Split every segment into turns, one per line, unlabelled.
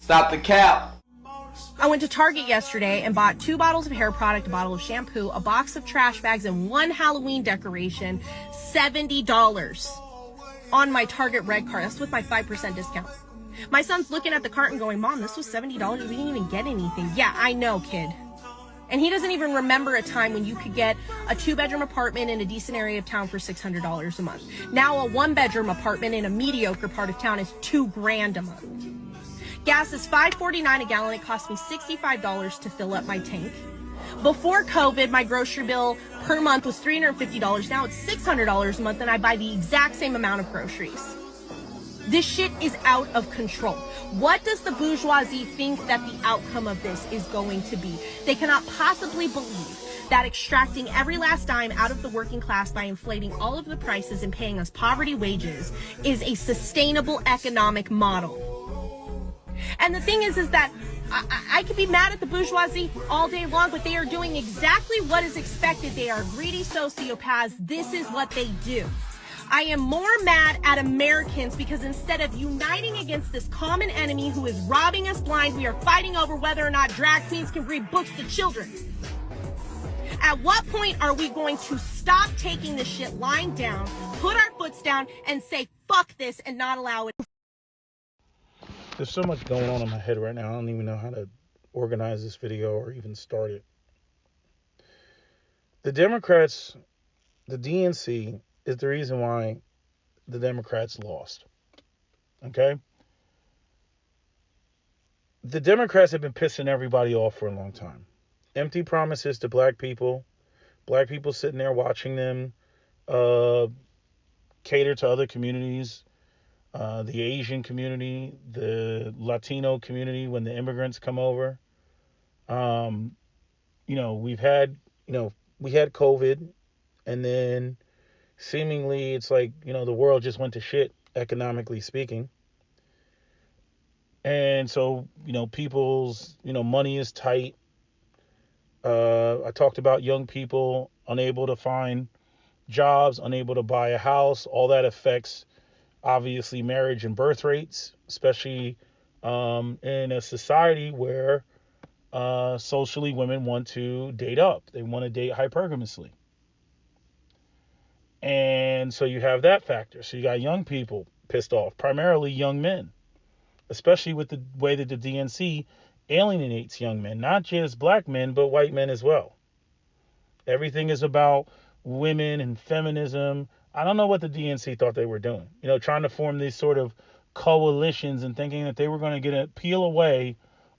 Stop the cap.
I went to Target yesterday and bought 2 bottles of hair product, a bottle of shampoo, a box of trash bags, and 1 Halloween decoration. $70 on my Target Red card. That's with my 5% discount. My son's looking at the cart and going, Mom, this was $70. We didn't even get anything. Yeah, I know, kid. And he doesn't even remember a time when you could get a 2-bedroom apartment in a decent area of town for $600 a month. Now a 1-bedroom apartment in a mediocre part of town is $2,000 a month. Gas is $5.49 a gallon. It cost me $65 to fill up my tank. Before COVID, my grocery bill per month was $350. Now it's $600 a month, and I buy the exact same amount of groceries. This shit is out of control. What does the bourgeoisie think that the outcome of this is going to be? They cannot possibly believe that extracting every last dime out of the working class by inflating all of the prices and paying us poverty wages is a sustainable economic model. And the thing is that I could be mad at the bourgeoisie all day long, but they are doing exactly what is expected. They are greedy sociopaths. This is what they do. I am more mad at Americans because instead of uniting against this common enemy who is robbing us blind, we are fighting over whether or not drag queens can read books to children. At what point are we going to stop taking this shit lying down, put our foots down, and say, fuck this, and not allow it?
There's so much going on in my head right now. I don't even know how to organize this video or even start it. The Democrats, the DNC, is the reason why the Democrats lost. Okay? The Democrats have been pissing everybody off for a long time. Empty promises to black people sitting there watching them cater to other communities. The Asian community, the Latino community, when the immigrants come over. We had COVID, and then seemingly it's like, the world just went to shit, economically speaking. And so, people's, money is tight. I talked about young people unable to find jobs, unable to buy a house. All that affects obviously marriage and birth rates, especially in a society where socially women want to date up. They want to date hypergamously. And so you have that factor. So you got young people pissed off, primarily young men, especially with the way that the DNC alienates young men, not just black men, but white men as well. Everything is about women and feminism. I don't know what the DNC thought they were doing, trying to form these sort of coalitions and thinking that they were going to peel away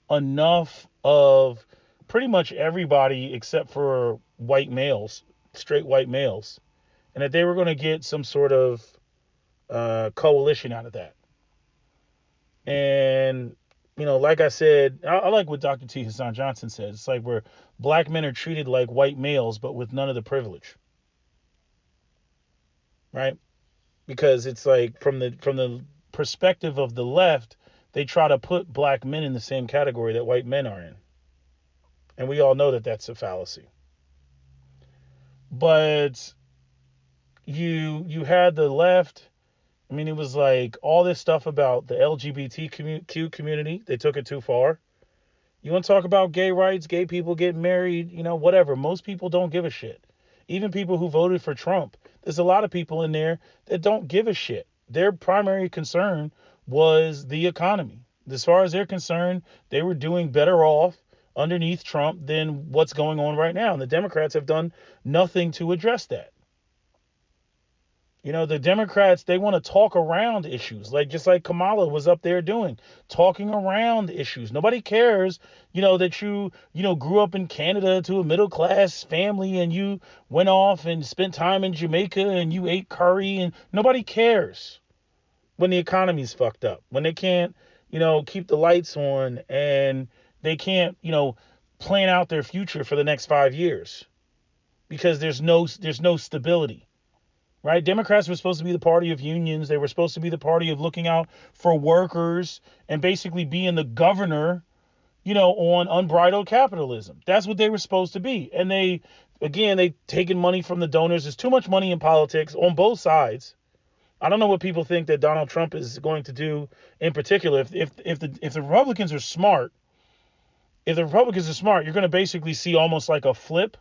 enough of pretty much everybody except for white males, straight white males, and that they were going to get some sort of coalition out of that. And, like I said, I like what Dr. T. Hassan Johnson said. It's like where black men are treated like white males, but with none of the privilege. Right? Because it's like from the perspective of the left, they try to put black men in the same category that white men are in. And we all know that that's a fallacy. But you had the left. I mean, it was like all this stuff about the LGBTQ community. They took it too far. You want to talk about gay rights, gay people getting married, whatever. Most people don't give a shit. Even people who voted for Trump. There's a lot of people in there that don't give a shit. Their primary concern was the economy. As far as they're concerned, they were doing better off underneath Trump than what's going on right now. And the Democrats have done nothing to address that. The Democrats, they want to talk around issues, just like Kamala was up there doing, talking around issues. Nobody cares, that you grew up in Canada to a middle class family and you went off and spent time in Jamaica and you ate curry, and nobody cares when the economy's fucked up, when they can't, keep the lights on and they can't, plan out their future for the next 5 years because there's no stability. Right? Democrats were supposed to be the party of unions. They were supposed to be the party of looking out for workers and basically being the governor, on unbridled capitalism. That's what they were supposed to be. And they taken money from the donors. There's too much money in politics on both sides. I don't know what people think that Donald Trump is going to do in particular. If the Republicans are smart, you're going to basically see almost like a flip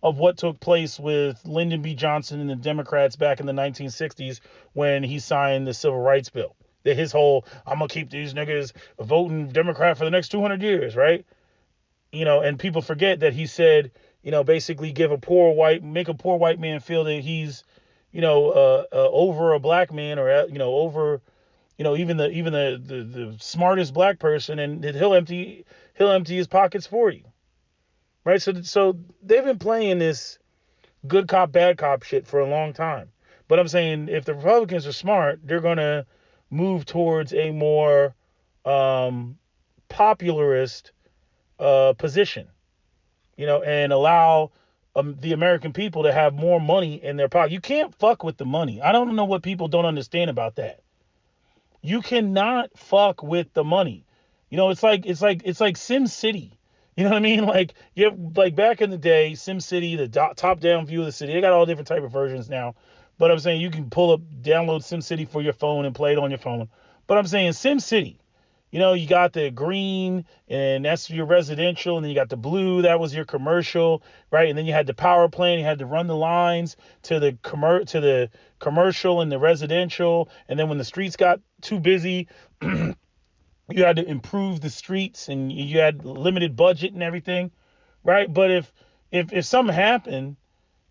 of what took place with Lyndon B. Johnson and the Democrats back in the 1960s when he signed the Civil Rights Bill. That his whole, I'm going to keep these niggas voting Democrat for the next 200 years, right? And people forget that he said, basically make a poor white man feel that he's, over a black man or, over, even the smartest black person, and he'll empty his pockets for you. Right. So they've been playing this good cop, bad cop shit for a long time. But I'm saying if the Republicans are smart, they're going to move towards a more popularist position, and allow the American people to have more money in their pocket. You can't fuck with the money. I don't know what people don't understand about that. You cannot fuck with the money. It's like Sim City. You know what I mean? Like back in the day, Sim City, the top down view of the city. They got all different type of versions now. But I'm saying you can download Sim City for your phone and play it on your phone. But I'm saying Sim City, you got the green and that's your residential, and then you got the blue, that was your commercial, right? And then you had the power plant, you had to run the lines to the commercial and the residential, and then when the streets got too busy, you had to improve the streets and you had limited budget and everything, right? But if something happened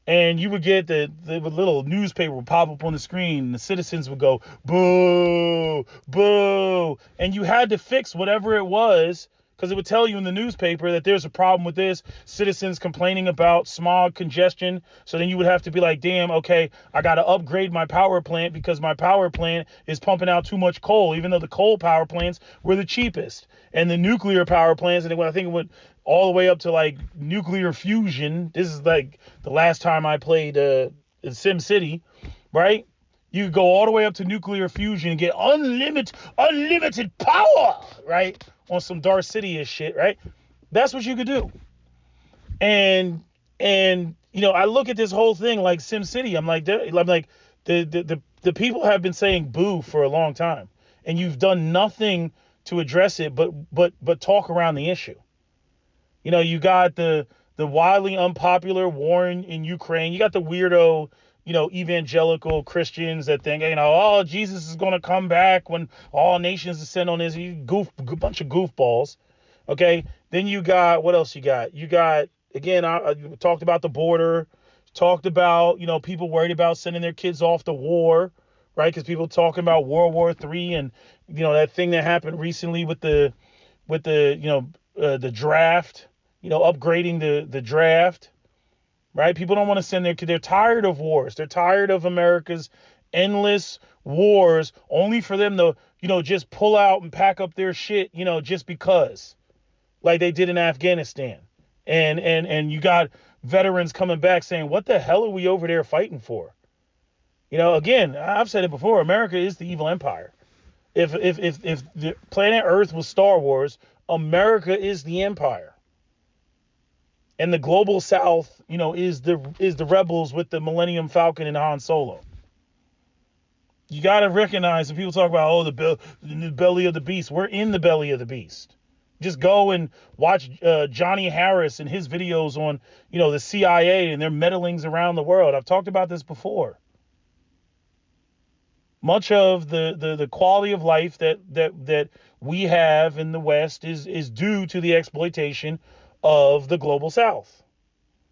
and you would get the little newspaper would pop up on the screen and the citizens would go, boo, boo. And you had to fix whatever it was, because it would tell you in the newspaper that there's a problem with this, citizens complaining about smog, congestion. So then you would have to be like, damn, okay, I got to upgrade my power plant because my power plant is pumping out too much coal, even though the coal power plants were the cheapest. And the nuclear power plants, and I think it went all the way up to like nuclear fusion. This is like the last time I played Sim City, right? You go all the way up to nuclear fusion and get unlimited power, right? On some Dark City-ish shit, right? That's what you could do. And I look at this whole thing like Sim City. I'm like the people have been saying boo for a long time, and you've done nothing to address it, but talk around the issue. You got the wildly unpopular war in Ukraine. You got the weirdo, evangelical Christians that think, oh, Jesus is going to come back when all nations descend on his bunch of goofballs. Okay. Then you got, what else you got? You got, again, I talked about the border, talked about, people worried about sending their kids off to war, right? Because people talking about World War III and, that thing that happened recently with the draft, upgrading the draft. Right? People don't want to send their kids. They're tired of wars. They're tired of America's endless wars, only for them to, just pull out and pack up their shit, just because, like they did in Afghanistan. And you got veterans coming back saying, what the hell are we over there fighting for? Again, I've said it before, America is the evil empire. If the planet Earth was Star Wars, America is the empire. And the global South, is the rebels with the Millennium Falcon and Han Solo. You got to recognize when people talk about, the belly of the beast. We're in the belly of the beast. Just go and watch Johnny Harris and his videos on, the CIA and their meddlings around the world. I've talked about this before. Much of the quality of life that we have in the West is due to the exploitation of the global South.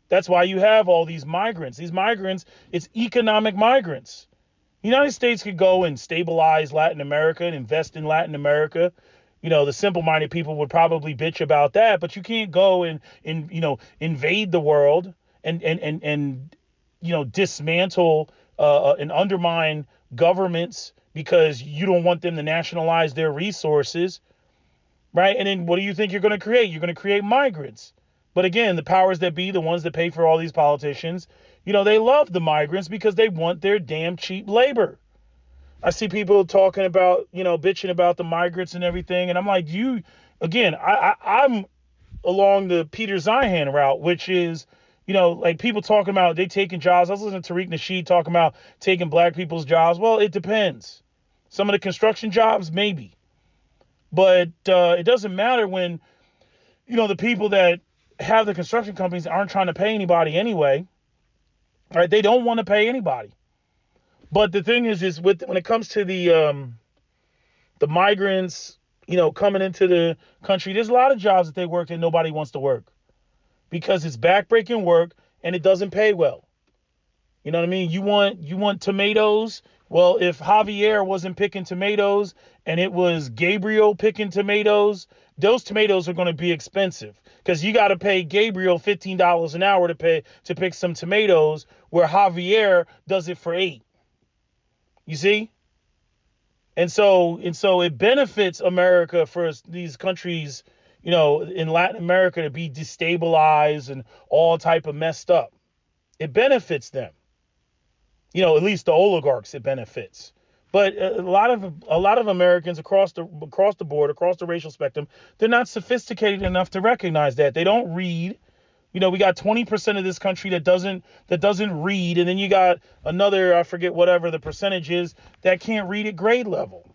That's why you have all these migrants. These migrants, it's economic migrants. The United States could go and stabilize Latin America and invest in Latin America. The simple-minded people would probably bitch about that, but you can't go and invade the world and dismantle and undermine governments because you don't want them to nationalize their resources. Right. And then what do you think you're going to create? You're going to create migrants. But again, the powers that be, the ones that pay for all these politicians, they love the migrants because they want their damn cheap labor. I see people talking about, bitching about the migrants and everything. And I'm like, I'm along the Peter Zeihan route, which is, like people talking about they taking jobs. I was listening to Tariq Nasheed talking about taking black people's jobs. Well, it depends. Some of the construction jobs, maybe. But it doesn't matter when, the people that have the construction companies aren't trying to pay anybody anyway. Right? They don't want to pay anybody. But the thing is when it comes to the migrants, coming into the country, there's a lot of jobs that they work that nobody wants to work because it's backbreaking work and it doesn't pay well. You know what I mean? You want tomatoes. Well, if Javier wasn't picking tomatoes and it was Gabriel picking tomatoes, those tomatoes are going to be expensive because you got to pay Gabriel $15 an hour to pick some tomatoes where Javier does it for $8. You see? And so it benefits America for these countries, in Latin America to be destabilized and all type of messed up. It benefits them. At least the oligarchs, it benefits. But a lot of Americans across the board, across the racial spectrum, they're not sophisticated enough to recognize that. They don't read. We got 20% of this country that doesn't read, and then you got another, I forget whatever the percentage is, that can't read at grade level.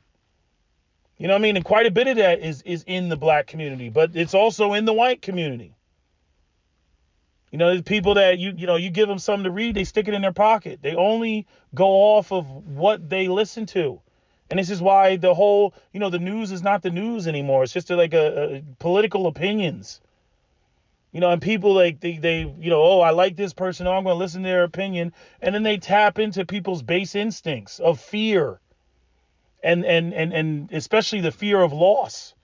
You know what I mean? And quite a bit of that is in the black community, but it's also in the white community. The people that you give them something to read, they stick it in their pocket. They only go off of what they listen to. And this is why the whole, the news is not the news anymore. It's just like a political opinions. And people they I like this person. Oh, I'm going to listen to their opinion. And then they tap into people's base instincts of fear and especially the fear of loss.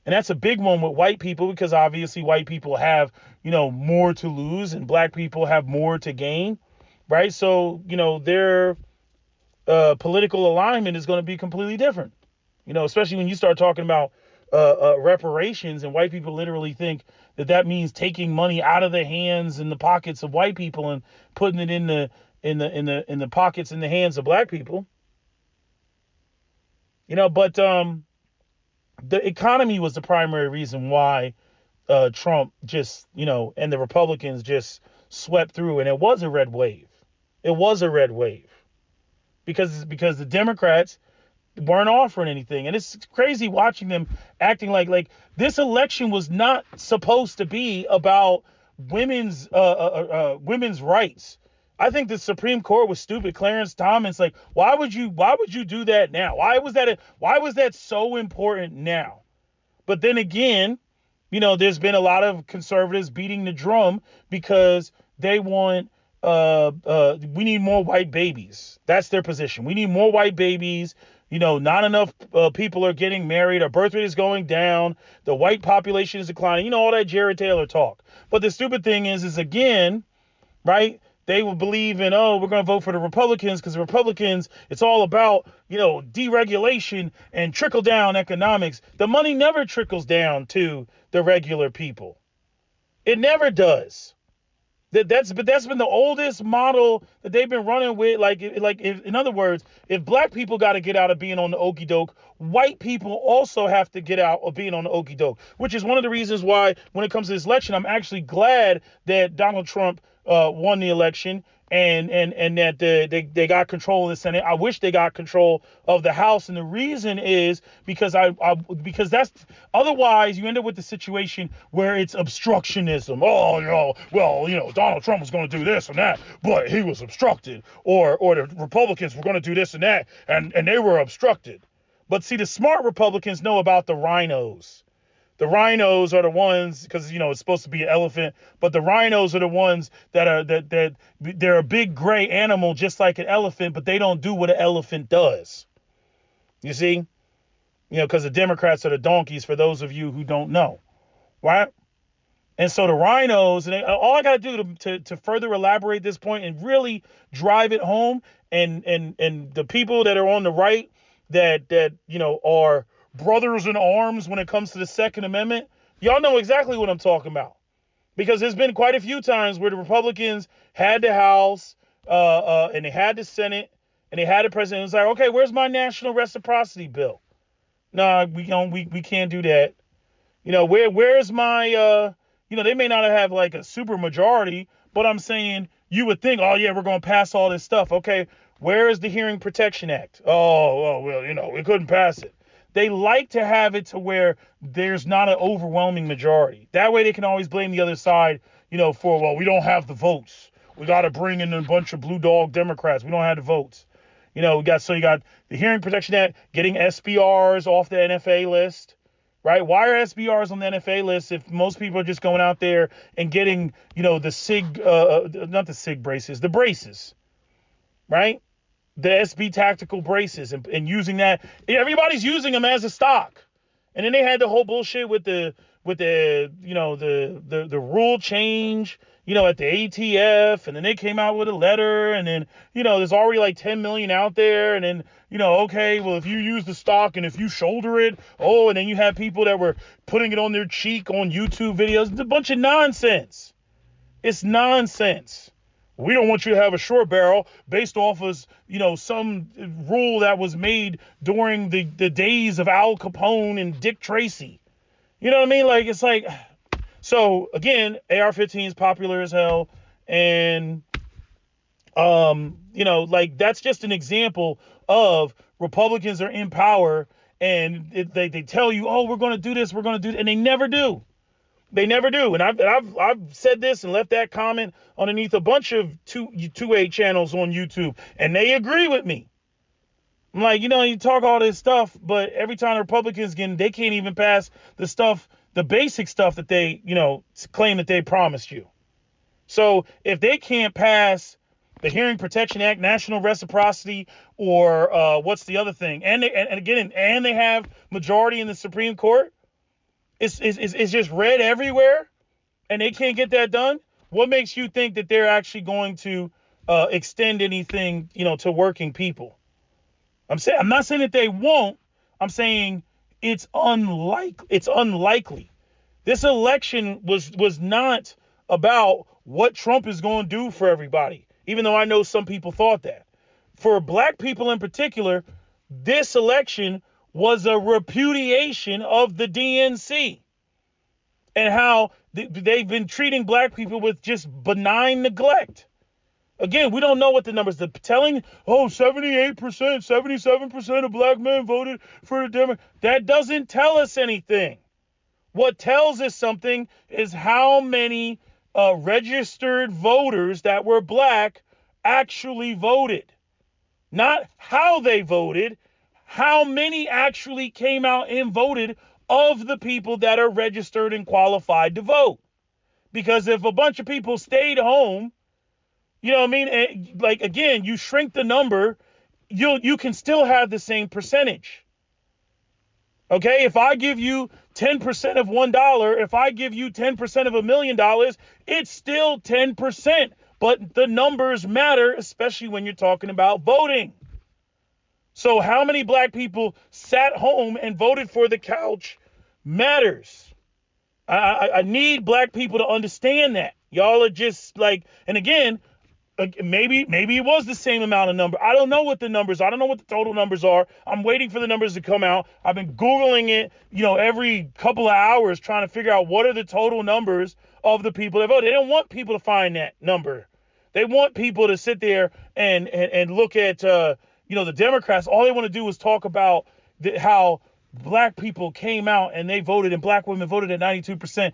And that's a big one with white people because obviously white people have, more to lose and black people have more to gain. Right. So, their political alignment is going to be completely different, especially when you start talking about reparations and white people literally think that means taking money out of the hands and the pockets of white people and putting it in the pockets in the hands of black people. But the economy was the primary reason why Trump just, and the Republicans just swept through, and it was a red wave. It was a red wave because the Democrats weren't offering anything. And it's crazy watching them acting like this election was not supposed to be about women's rights. I think the Supreme Court was stupid. Clarence Thomas, why would you do that now? Why was that so important now? But then again, there's been a lot of conservatives beating the drum because they want we need more white babies. That's their position. We need more white babies. Not enough people are getting married. Our birth rate is going down. The white population is declining. All that Jared Taylor talk. But the stupid thing is again, right? They will believe in, we're going to vote for the Republicans because the Republicans, it's all about, deregulation and trickle down economics. The money never trickles down to the regular people. It never does. That's been the oldest model that they've been running with. In other words, if black people got to get out of being on the okie doke, white people also have to get out of being on the okie doke, which is one of the reasons why when it comes to this election, I'm actually glad that Donald Trump won the election and that they got control of the Senate. I wish they got control of the House. And the reason is because because that's otherwise you end up with the situation where it's obstructionism. Donald Trump was going to do this and that, but he was obstructed, or the Republicans were going to do this and that, and they were obstructed. But see, the smart Republicans know about the rhinos. The rhinos are the ones, because, it's supposed to be an elephant, but the rhinos are the ones that they're a big gray animal just like an elephant, but they don't do what an elephant does. You see? Because the Democrats are the donkeys, for those of you who don't know. Right? And so the rhinos, and all I got to do to further elaborate this point and really drive it home, and the people that are on the right that are brothers in arms when it comes to the Second Amendment, y'all know exactly what I'm talking about. Because there's been quite a few times where the Republicans had the House, and they had the Senate, and they had the president. It's like, okay, where's my national reciprocity bill? No, we can't do that. Where's my, they may not have like a super majority, But I'm saying you would think, oh yeah, we're going to pass all this stuff. Okay, where is the Hearing Protection Act? Oh, well, we couldn't pass it. They like to have it to where there's not an overwhelming majority. That way they can always blame the other side, for, well, we don't have the votes. We got to bring in a bunch of blue dog Democrats. We don't have the votes. You got the Hearing Protection Act, getting SBRs off the NFA list, right? Why are SBRs on the NFA list if most people are just going out there and getting, the SIG, not the SIG braces, the braces, right? The SB tactical braces and using that. Everybody's using them as a stock. And then they had the whole bullshit with the rule change, at the ATF, and then they came out with a letter, and then, there's already like 10 million out there, and then, okay, well, if you use the stock and if you shoulder it, and then you have people that were putting it on their cheek on YouTube videos. It's a bunch of nonsense. It's nonsense. We don't want you to have a short barrel based off of, some rule that was made during the days of Al Capone and Dick Tracy. You know what I mean? Like, it's like, so again, AR-15 is popular as hell. And, that's just an example of Republicans are in power and they tell you, oh, we're going to do this, we're going to do that. And they never do. They never do. And I've said this and left that comment underneath a bunch of 2A channels on YouTube, and they agree with me. I'm like, you talk all this stuff, but every time the Republicans they can't even pass the basic stuff that they, claim that they promised you. So if they can't pass the Hearing Protection Act, national reciprocity, or what's the other thing? And they have majority in the Supreme Court. It's just red everywhere, and they can't get that done. What makes you think that they're actually going to extend anything, to working people? I'm not saying that they won't. I'm saying it's unlikely. This election was not about what Trump is going to do for everybody, even though I know some people thought that. For black people in particular, this election was a repudiation of the DNC and how they've been treating black people with just benign neglect. Again, we don't know what the numbers are telling. 78%, 77% of black men voted for the Democrats. That doesn't tell us anything. What tells us something is how many registered voters that were black actually voted. Not how they voted, how many actually came out and voted of the people that are registered and qualified to vote. Because if a bunch of people stayed home, you know what I mean? And like, again, you shrink the number, you can still have the same percentage. Okay, if I give you 10% of $1, if I give you 10% of $1 million, it's still 10%. But the numbers matter, especially when you're talking about voting. So how many black people sat home and voted for the couch matters. I need black people to understand that. Y'all are just like, and again, maybe it was the same amount of number. I don't know what the numbers are. I don't know what the total numbers are. I'm waiting for the numbers to come out. I've been Googling it, every couple of hours trying to figure out what are the total numbers of the people that vote. They don't want people to find that number. They want people to sit there and look at, the Democrats. All they want to do is talk about how black people came out and they voted and black women voted at 92%.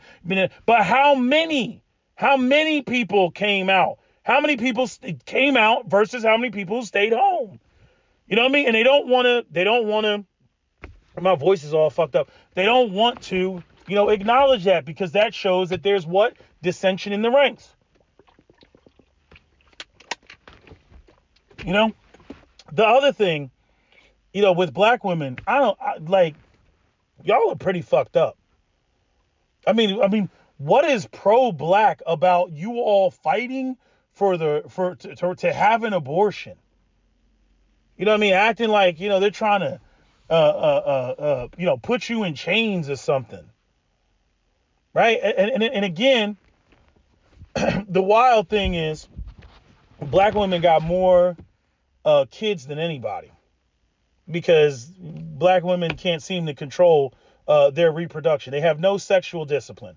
But how many people came out? How many people came out versus how many people stayed home? You know what I mean? And they don't want to, my voice is all fucked up. They don't want to, acknowledge that because that shows that there's dissension in the ranks. The other thing, with black women, y'all are pretty fucked up. I mean, what is pro-black about you all fighting to have an abortion? You know what I mean? Acting like, they're trying to, put you in chains or something. Right? And again, the wild thing is black women got more kids than anybody because black women can't seem to control their reproduction. They have no sexual discipline.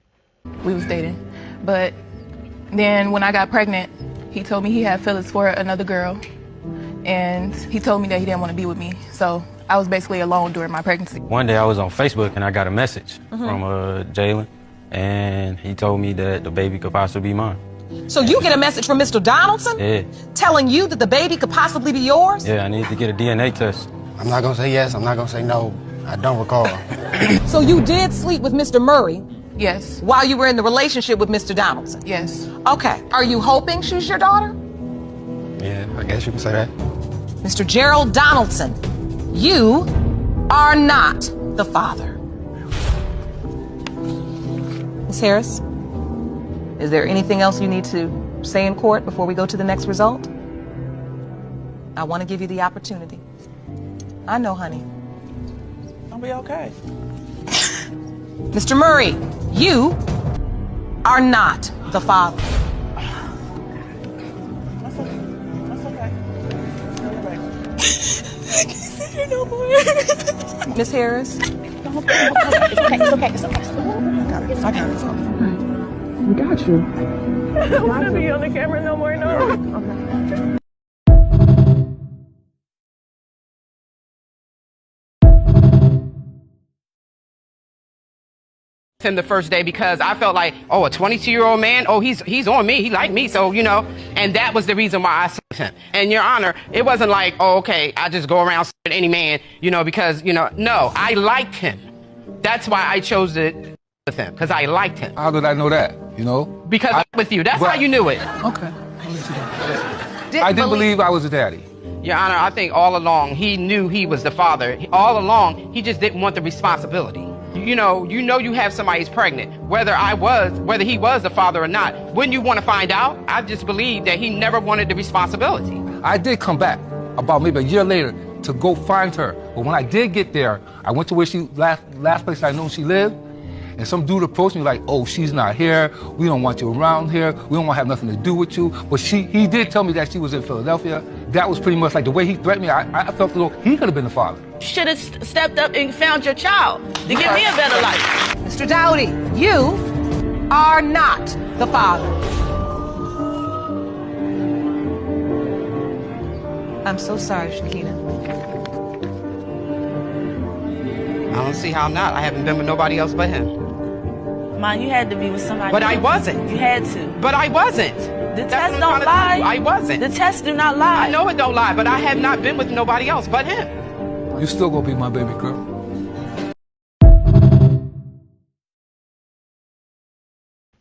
We was dating, but Then when I got pregnant, he told me he had feelings for another girl, and he told me that he didn't want to be with me. So I was basically alone during my pregnancy.
One day I was on Facebook and I got a message from Jalen, and he told me that the baby could possibly be mine.
So you get a message from Mr. Donaldson?
Yeah.
Telling you that the baby could possibly be yours?
Yeah, I need to get a DNA test.
I'm not gonna say yes, I'm not gonna say no. I don't recall.
So you did sleep with Mr. Murray
Yes.
while you were in the relationship with Mr. Donaldson?
Yes.
Okay. Are you hoping she's your daughter?
Yeah, I guess you can say that.
Mr. Gerald Donaldson, you are not the father. Ms. Harris, is there anything else you need to say in court before we go to the next result? I want to give you the opportunity. I know, honey.
I'll be okay.
Mr. Murray, you are not the father.
That's okay. That's okay.
I can't sit here no more.
Ms. Harris?
It's okay. It's okay. It's okay.
I got it.
I don't want to be on the camera no more, no.
Him the first day because I felt like, oh, a 22-year-old man, oh, he's on me, he liked me, so, you know, and that was the reason why I slept with him. And Your Honor, it wasn't like, oh, okay, I just go around with any man, you know, because, you know, no, I liked him. That's why I chose to with him, because I liked him.
How did I know that, you know?
Because I'm with you, that's how you knew it.
Okay. I didn't believe I was a daddy.
Your Honor, I think all along he knew he was the father. All along, he just didn't want the responsibility. You know you have somebody's pregnant, whether he was the father or not. Wouldn't you want to find out? I just believe that he never wanted the responsibility.
I did come back about maybe a year later to go find her. But when I did get there, I went to where she last place I knew she lived, and some dude approached me like, oh, she's not here. We don't want you around here. We don't want to have nothing to do with you. But he did tell me that she was in Philadelphia. That was pretty much like the way he threatened me. I felt as though he could have been the father.
Should have stepped up and found your child to give me a better life.
Mr. Dowdy, you are not the father. I'm so sorry, Shakina.
I don't see how not. I haven't been with nobody else but him.
Mom, you had to be with somebody.
But I wasn't.
You had to.
But I wasn't.
The tests don't lie.
I wasn't.
The tests do not lie.
I know it don't lie, but I have not been with nobody else but him.
You still gonna be my baby girl.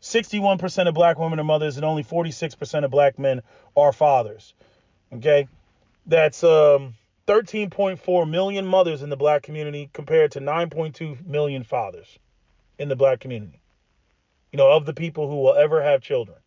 %61% of black women are mothers, and only 46% of black men are fathers. Okay, that's 13.4 million mothers in the black community compared to 9.2 million fathers in the black community. You know, of the people who will ever have children.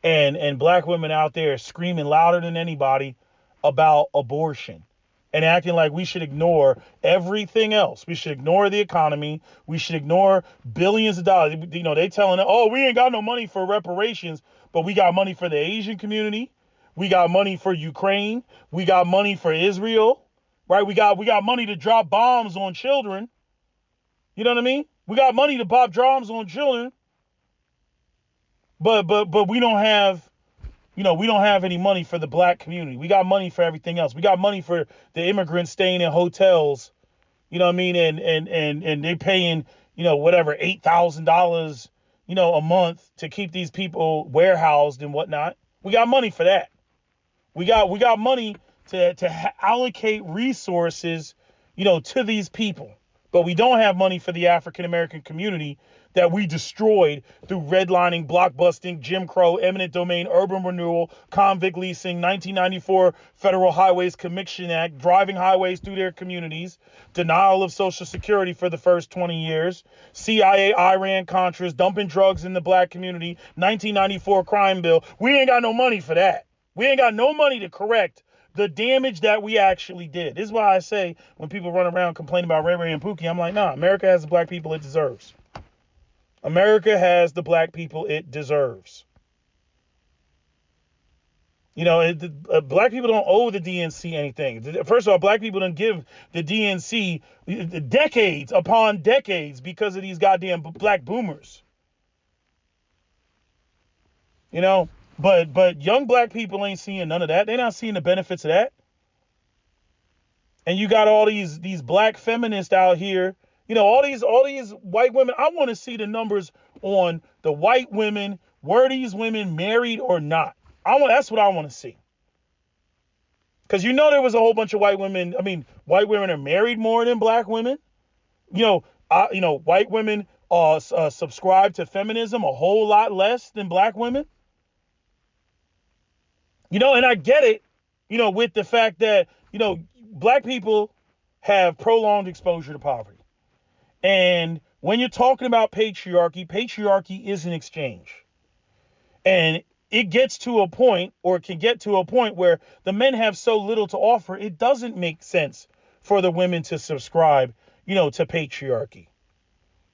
And black women out there screaming louder than anybody about abortion and acting like we should ignore everything else. We should ignore the economy. We should ignore billions of dollars. You know, they telling us, oh, we ain't got no money for reparations, but we got money for the Asian community. We got money for Ukraine. We got money for Israel, right? We got money to drop bombs on children. You know what I mean? We got money to pop bombs on children. But we don't have, we don't have any money for the black community. We got money for everything else. We got money for the immigrants staying in hotels, you know what I mean? And they paying, whatever, $8,000, a month to keep these people warehoused and whatnot. We got money for that. We got money to allocate resources, to these people. But we don't have money for the African-American community that we destroyed through redlining, blockbusting, Jim Crow, eminent domain, urban renewal, convict leasing, 1994 Federal Highways Commission Act, driving highways through their communities, denial of Social Security for the first 20 years, CIA, Iran, Contras, dumping drugs in the black community, 1994 crime bill. We ain't got no money for that. We ain't got no money to correct the damage that we actually did. This is why I say when people run around complaining about Ray Ray and Pookie, I'm like, nah, America has the black people it deserves. America has the black people it deserves. Black people don't owe the DNC anything. First of all, black people don't give the DNC decades upon decades because of these goddamn black boomers. You know, but young black people ain't seeing none of that. They're not seeing the benefits of that. And you got all these black feminists out here, you know, all these white women. I want to see the numbers on the white women. Were these women married or not? That's what I want to see. Because you know there was a whole bunch of white women. I mean, white women are married more than black women. You know, white women subscribe to feminism a whole lot less than black women. You know, and I get it, you know, with the fact that, you know, black people have prolonged exposure to poverty. And when you're talking about patriarchy is an exchange. And it gets to a point, or it can get to a point where the men have so little to offer, it doesn't make sense for the women to subscribe, you know, to patriarchy.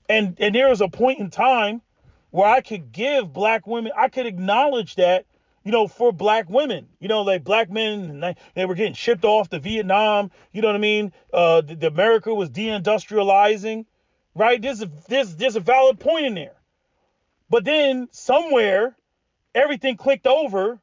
And there was a point in time where I could give black women, I could acknowledge that, you know, for black women, you know, like black men, they were getting shipped off to Vietnam. You know what I mean? The America was deindustrializing, right? There's a valid point in there. But then somewhere, everything clicked over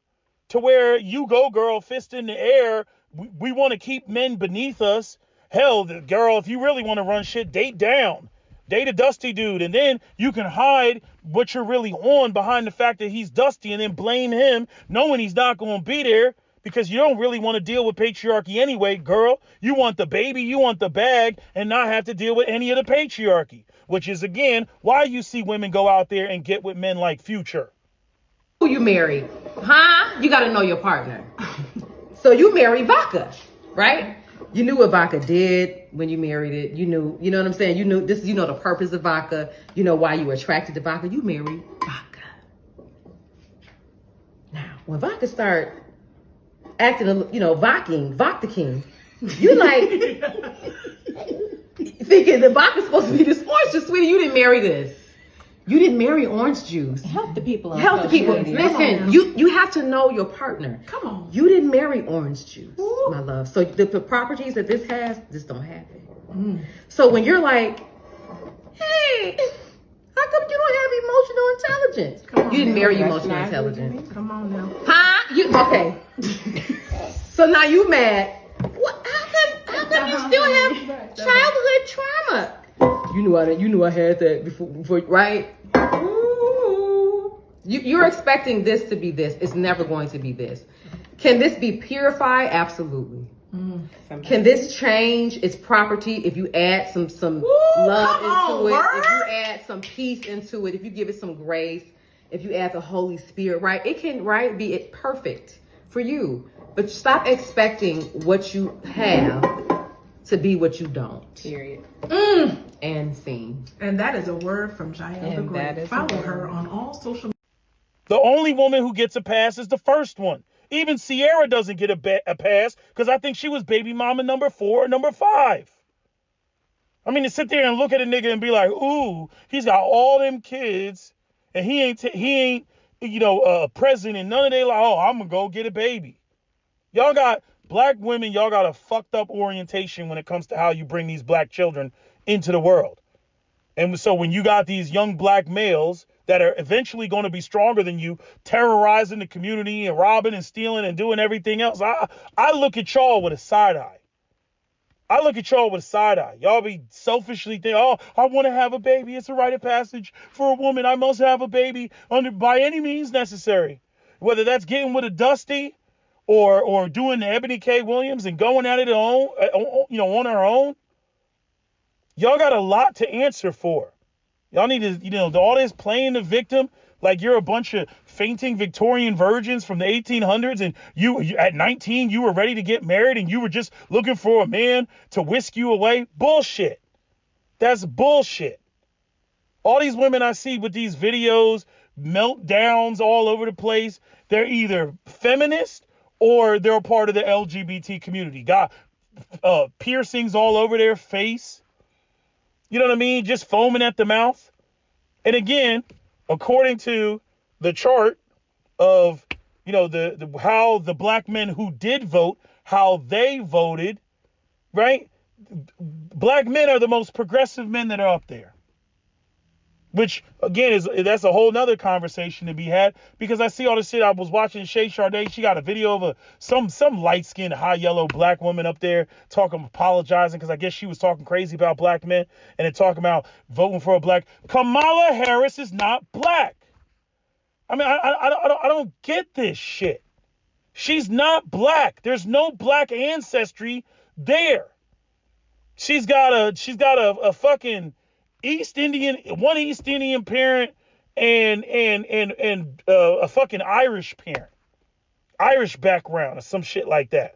to where you go, girl, fist in the air. We want to keep men beneath us. Hell, girl, if you really want to run shit, date down. Date a dusty dude, and then you can hide what you're really on behind the fact that he's dusty, and then blame him knowing he's not going to be there because you don't really want to deal with patriarchy anyway, girl. You want the baby, you want the bag, and not have to deal with any of the patriarchy, which is, again, why you see women go out there and get with men like Future.
Who you married? Huh? You got to know your partner. So you married vodka, right? You knew what vodka did when you married it. You knew, you know what I'm saying? You knew this, you know the purpose of vodka. You know why you were attracted to vodka. You married vodka. Now, when vodka start acting, you know, vodka king, you like thinking the vodka's supposed to be this orange juice. Sweetie, you didn't marry this. You didn't marry orange juice.
Help the people.
Help the people. Listen, you have to know your partner.
Come on.
You didn't marry orange juice, my love. So the properties that this has, this don't have it. So when you're like, hey, how come you don't have emotional intelligence? You didn't marry emotional intelligence.
Come on now.
Huh? Okay. So now you mad. What? How come you still have childhood trauma? You knew I had that before, right? You're expecting this to be this. It's never going to be this. Can this be purified? Absolutely. Can this change its property if you add some love into it? If you add some peace into it? If you give it some grace? If you add the Holy Spirit, right? It can, right, be perfect for you. But stop expecting what you have to be what you don't. Period. And scene.
And that is a word from Jael the Great. Follow her on all social media.
The only woman who gets a pass is the first one. Even Sierra doesn't get a pass because I think she was baby mama number 4 or number 5. I mean, to sit there and look at a nigga and be like, ooh, he's got all them kids and he ain't, you know, present and none of they like, oh, I'm gonna go get a baby. Y'all got black women, y'all got a fucked up orientation when it comes to how you bring these black children into the world. And so when you got these young black males that are eventually going to be stronger than you, terrorizing the community and robbing and stealing and doing everything else, I look at y'all with a side eye. Y'all be selfishly thinking, oh, I want to have a baby. It's a rite of passage for a woman. I must have a baby by any means necessary. Whether that's getting with a Dusty or doing the Ebony K. Williams and going at it on her own. Y'all got a lot to answer for. Y'all need to, all this playing the victim like you're a bunch of fainting Victorian virgins from the 1800s and you at 19, you were ready to get married and you were just looking for a man to whisk you away. Bullshit. That's bullshit. All these women I see with these videos, meltdowns all over the place, they're either feminist or they're a part of the LGBT community. Got piercings all over their face. You know what I mean? Just foaming at the mouth. And again, according to the chart of, the how the black men who did vote, how they voted, right? Black men are the most progressive men that are up there. Which again that's a whole nother conversation to be had, because I see all this shit. I was watching Shay Sade. She got a video of some light skinned high yellow black woman up there apologizing because I guess she was talking crazy about black men and then talking about voting for a black. Kamala Harris is not black. I mean, I don't get this shit. She's not black. There's no black ancestry there. She's got a fucking East Indian parent and a fucking Irish parent, Irish background or some shit like that.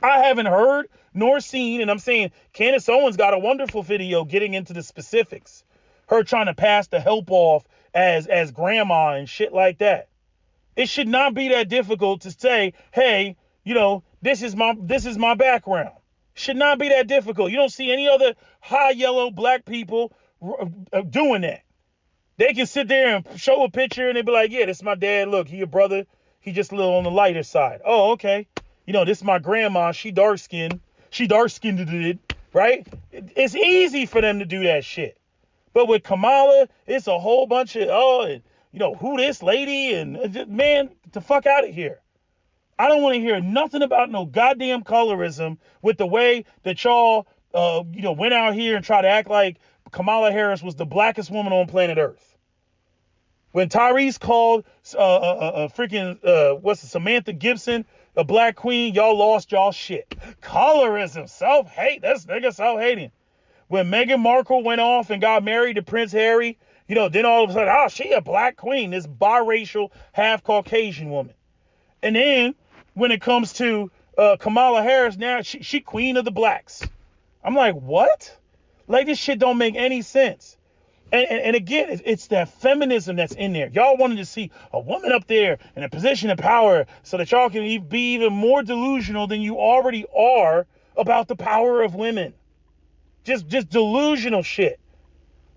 I haven't heard nor seen, and I'm saying Candace Owens got a wonderful video getting into the specifics. Her trying to pass the help off as grandma and shit like that. It should not be that difficult to say, hey, this is my background. Should not be that difficult. You don't see any other high yellow black people doing that. They can sit there and show a picture and they be like, yeah, this is my dad. Look, he a brother. He just a little on the lighter side. Oh, okay. This is my grandma. She dark skinned. Right? It's easy for them to do that shit. But with Kamala, it's a whole bunch of, who this lady and man, get the fuck out of here. I don't want to hear nothing about no goddamn colorism with the way that y'all, went out here and tried to act like Kamala Harris was the blackest woman on planet Earth. When Tyrese called Samantha Gibson a black queen, y'all lost y'all shit. Colorism, self-hate, that's nigga self-hating. When Meghan Markle went off and got married to Prince Harry, then all of a sudden, she a black queen, this biracial, half Caucasian woman. And then when it comes to Kamala Harris, now she queen of the blacks. I'm like, what? Like, this shit don't make any sense. And again, it's that feminism that's in there. Y'all wanted to see a woman up there in a position of power so that y'all can be even more delusional than you already are about the power of women. Just delusional shit.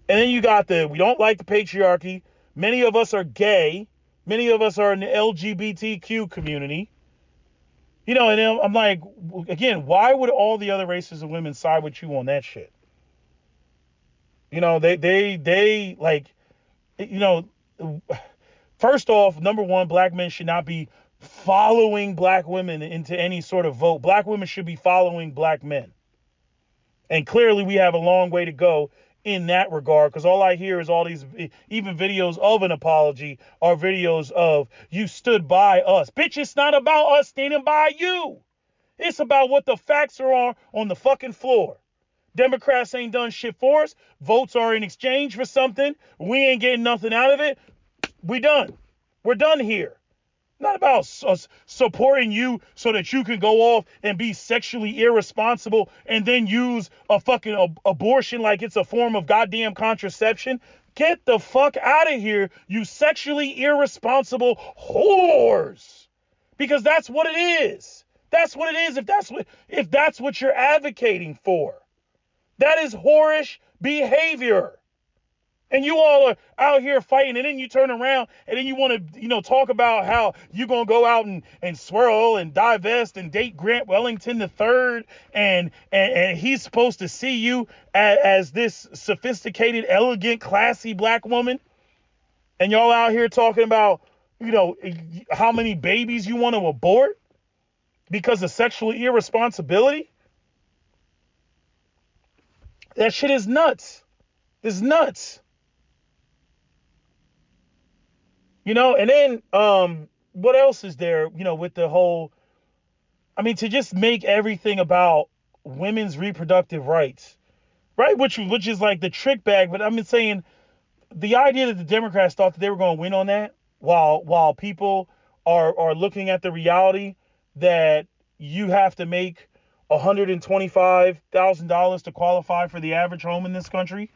And then you got we don't like the patriarchy. Many of us are gay. Many of us are in the LGBTQ community. And I'm like, again, why would all the other races of women side with you on that shit? They like, first off, number one, black men should not be following black women into any sort of vote. Black women should be following black men. And clearly we have a long way to go in that regard, because all I hear is all these, even videos of an apology are videos of you stood by us. Bitch, it's not about us standing by you. It's about what the facts are on the fucking floor. Democrats ain't done shit for us. Votes are in exchange for something. We ain't getting nothing out of it. We done. We're done here. Not about us supporting you so that you can go off and be sexually irresponsible and then use a fucking abortion like it's a form of goddamn contraception. Get the fuck out of here, you sexually irresponsible whores. Because that's what it is. That's what it is if that's what you're advocating for. That is whorish behavior. And you all are out here fighting, and then you turn around and then you want to, talk about how you're going to go out and swirl and divest and date Grant Wellington III, and he's supposed to see you as this sophisticated, elegant, classy black woman. And y'all out here talking about, how many babies you want to abort because of sexual irresponsibility. That shit is nuts. It's nuts. And then what else is there, with the whole, to just make everything about women's reproductive rights, right? Which is like the trick bag. But I'm saying the idea that the Democrats thought that they were going to win on that while people are looking at the reality that you have to make $125,000 to qualify for the average home in this country.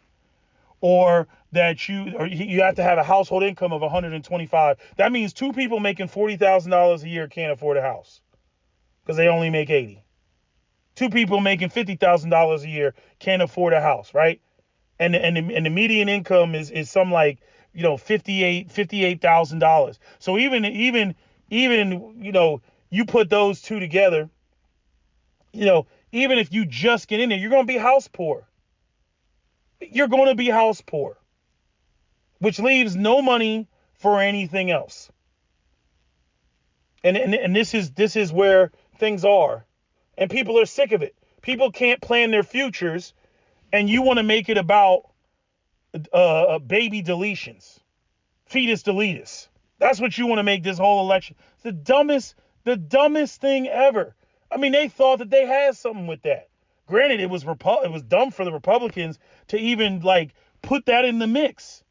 Or that you have to have a household income of $125,000. That means two people making $40,000 a year can't afford a house because they only make $80,000. Two people making $50,000 a year can't afford a house, right? And the median income is some like $58,000. So even you put those two together, even if you just get in there, you're going to be house poor. You're going to be house poor. which leaves no money for anything else. And this is where things are. And people are sick of it. People can't plan their futures, and you want to make it about baby deletions, fetus deletus. That's what you want to make this whole election. It's the dumbest thing ever. I mean, they thought that they had something with that. Granted, it was dumb for the Republicans to even like put that in the mix.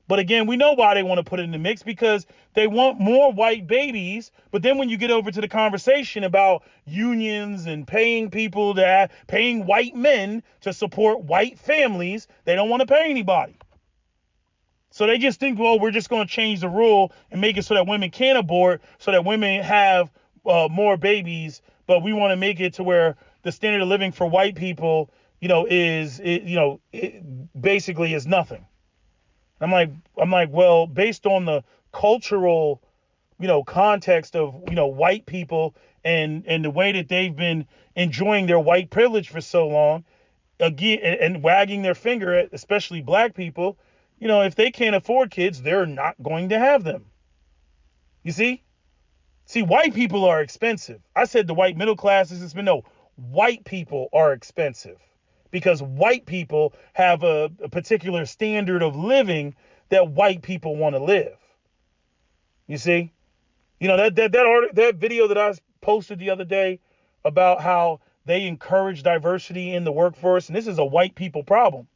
But again, we know why they want to put it in the mix, because they want more white babies. But then when you get over to the conversation about unions and paying white men to support white families, they don't want to pay anybody. So they just think, well, we're just going to change the rule and make it so that women can abort, so that women have more babies. But we want to make it to where the standard of living for white people, basically is nothing. I'm like, well, based on the cultural, context of, white people and the way that they've been enjoying their white privilege for so long, again, and wagging their finger at especially black people, if they can't afford kids, they're not going to have them. You see? See, white people are expensive. I said the white middle class is expensive. No, white people are expensive. Because white people have a particular standard of living that white people want to live. You see? That video that I posted the other day about how they encourage diversity in the workforce, and this is a white people problem,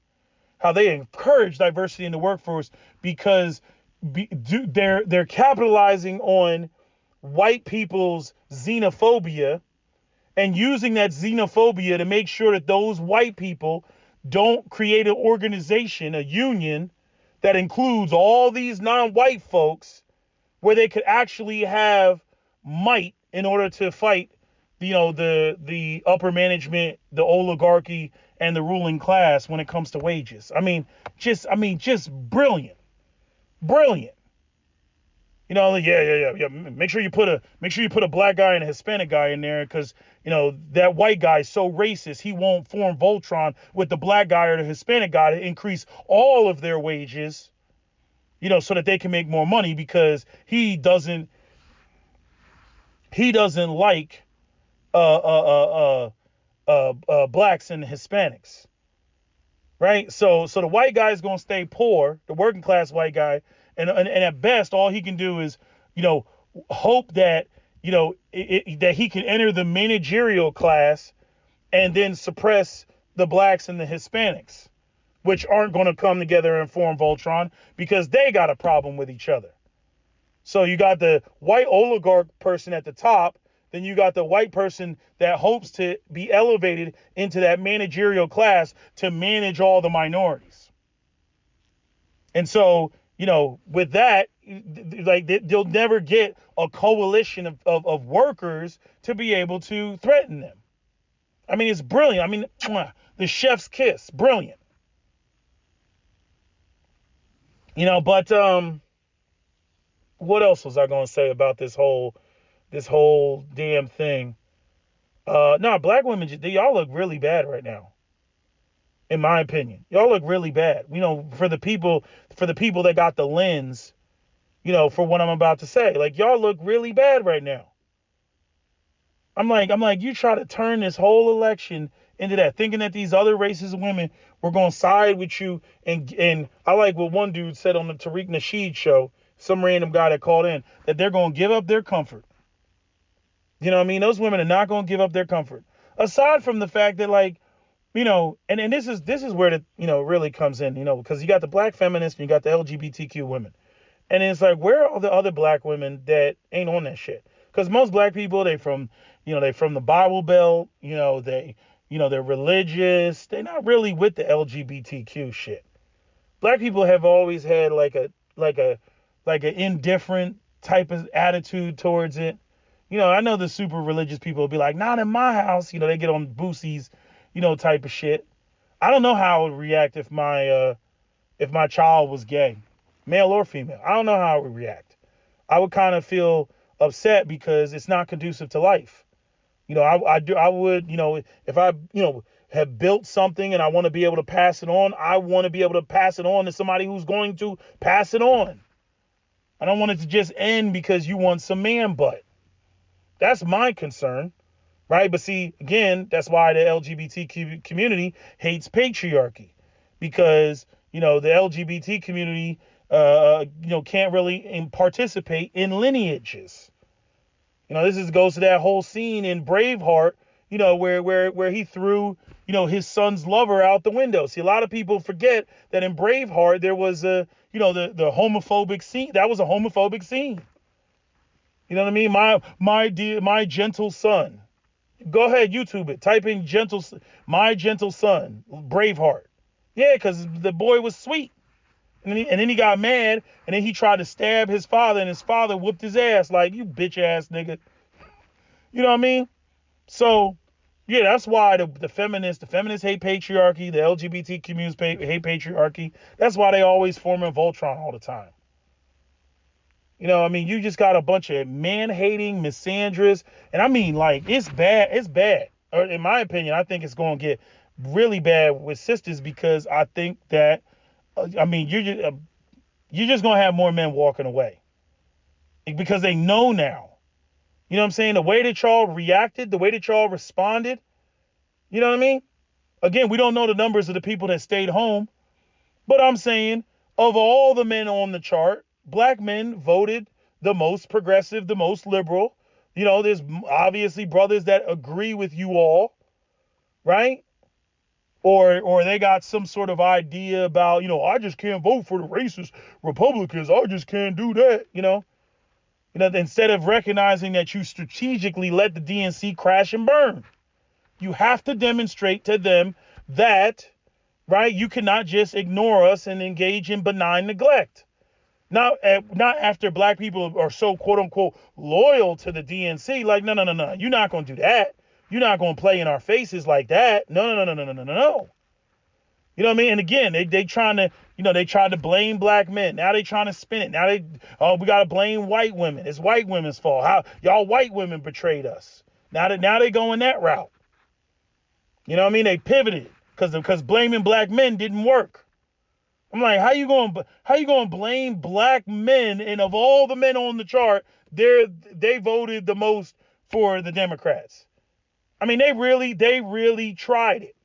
how they encourage diversity in the workforce because they're capitalizing on white people's xenophobia and using that xenophobia to make sure that those white people don't create an organization, a union, that includes all these non-white folks, where they could actually have might in order to fight, the upper management, the oligarchy, and the ruling class when it comes to wages. Just brilliant. Brilliant. Yeah. Make sure you put a black guy and a Hispanic guy in there, because that white guy is so racist he won't form Voltron with the black guy or the Hispanic guy to increase all of their wages, so that they can make more money, because he doesn't like blacks and Hispanics, right? So the white guy is gonna stay poor, the working class white guy. And at best, all he can do is, hope that, that he can enter the managerial class and then suppress the blacks and the Hispanics, which aren't going to come together and form Voltron because they got a problem with each other. So you got the white oligarch person at the top, then you got the white person that hopes to be elevated into that managerial class to manage all the minorities. And so, with that, like, they'll never get a coalition of workers to be able to threaten them. It's brilliant. The chef's kiss, brilliant. But what else was I going to say about this whole damn thing? No, black women, y'all look really bad right now. In my opinion, y'all look really bad. For the people that got the lens, for what I'm about to say, like, y'all look really bad right now. I'm like, you try to turn this whole election into that, thinking that these other races of women were going to side with you. And I like what one dude said on the Tariq Nasheed show, some random guy that called in, that they're going to give up their comfort. Those women are not going to give up their comfort. Aside from the fact that, like, and this is where the, really comes in, because you got the black feminists and you got the LGBTQ women. And it's like, where are all the other black women that ain't on that shit? Because most black people, they from the Bible Belt, they're religious. They're not really with the LGBTQ shit. Black people have always had like an indifferent type of attitude towards it. I know the super religious people will be like, not in my house. They get on Boosie's, type of shit. I don't know how I would react if my child was gay, male or female. I don't know how I would react. I would kind of feel upset because it's not conducive to life. I would, if have built something and I want to be able to pass it on, I want to be able to pass it on to somebody who's going to pass it on. I don't want it to just end because you want some man butt. That's my concern, right? But see, again, that's why the LGBT community hates patriarchy, because, the LGBT community, can't really participate in lineages. This goes to that whole scene in Braveheart, where he threw, his son's lover out the window. See, a lot of people forget that in Braveheart, there was the homophobic scene. That was a homophobic scene. You know what I mean? My gentle son. Go ahead, YouTube it. Type in my gentle son, Braveheart. Yeah, because the boy was sweet. And then he got mad, and then he tried to stab his father, and his father whooped his ass like, you bitch ass nigga. You know what I mean? So, yeah, that's why the feminists hate patriarchy, the LGBT communities hate patriarchy. That's why they always form in Voltron all the time. You just got a bunch of man-hating misandrous, and I mean, like, it's bad. Or in my opinion, I think it's going to get really bad with sisters, because I think that, you're just going to have more men walking away because they know now. You know what I'm saying? The way that y'all reacted, the way that y'all responded, you know what I mean? Again, we don't know the numbers of the people that stayed home, but I'm saying of all the men on the chart, black men voted the most progressive, the most liberal. There's obviously brothers that agree with you all, right? Or they got some sort of idea about, I just can't vote for the racist Republicans. I just can't do that, instead of recognizing that you strategically let the DNC crash and burn. You have to demonstrate to them that, right, you cannot just ignore us and engage in benign neglect. Not after black people are so, quote unquote, loyal to the DNC. Like, no. You're not going to do that. You're not going to play in our faces like that. No. You know what I mean? And again, they trying to, they tried to blame black men. Now they trying to spin it. Now we got to blame white women. It's white women's fault. How y'all white women betrayed us. Now they going that route. You know what I mean? They pivoted because blaming black men didn't work. I'm like, how you going to blame black men? And of all the men on the chart, they voted the most for the Democrats. I mean, they really tried it.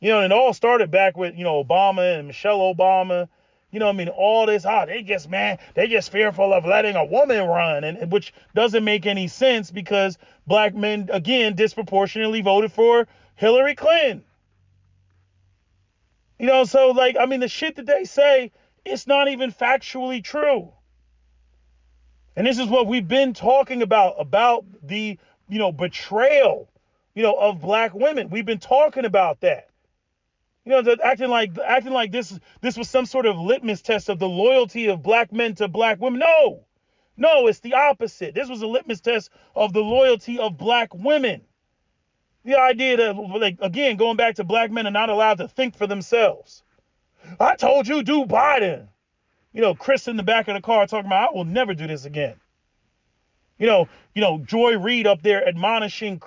And it all started back with, Obama and Michelle Obama. All this, they just fearful of letting a woman run, and which doesn't make any sense because black men, again, disproportionately voted for Hillary Clinton. So the shit that they say, it's not even factually true. And this is what we've been talking about the, betrayal, of black women. We've been talking about that. Acting like this was some sort of litmus test of the loyalty of black men to black women. No, it's the opposite. This was a litmus test of the loyalty of black women. The idea that, again, going back to black men are not allowed to think for themselves. I told you, do Biden. Chris in the back of the car talking about, I will never do this again. Joy Reid up there admonishing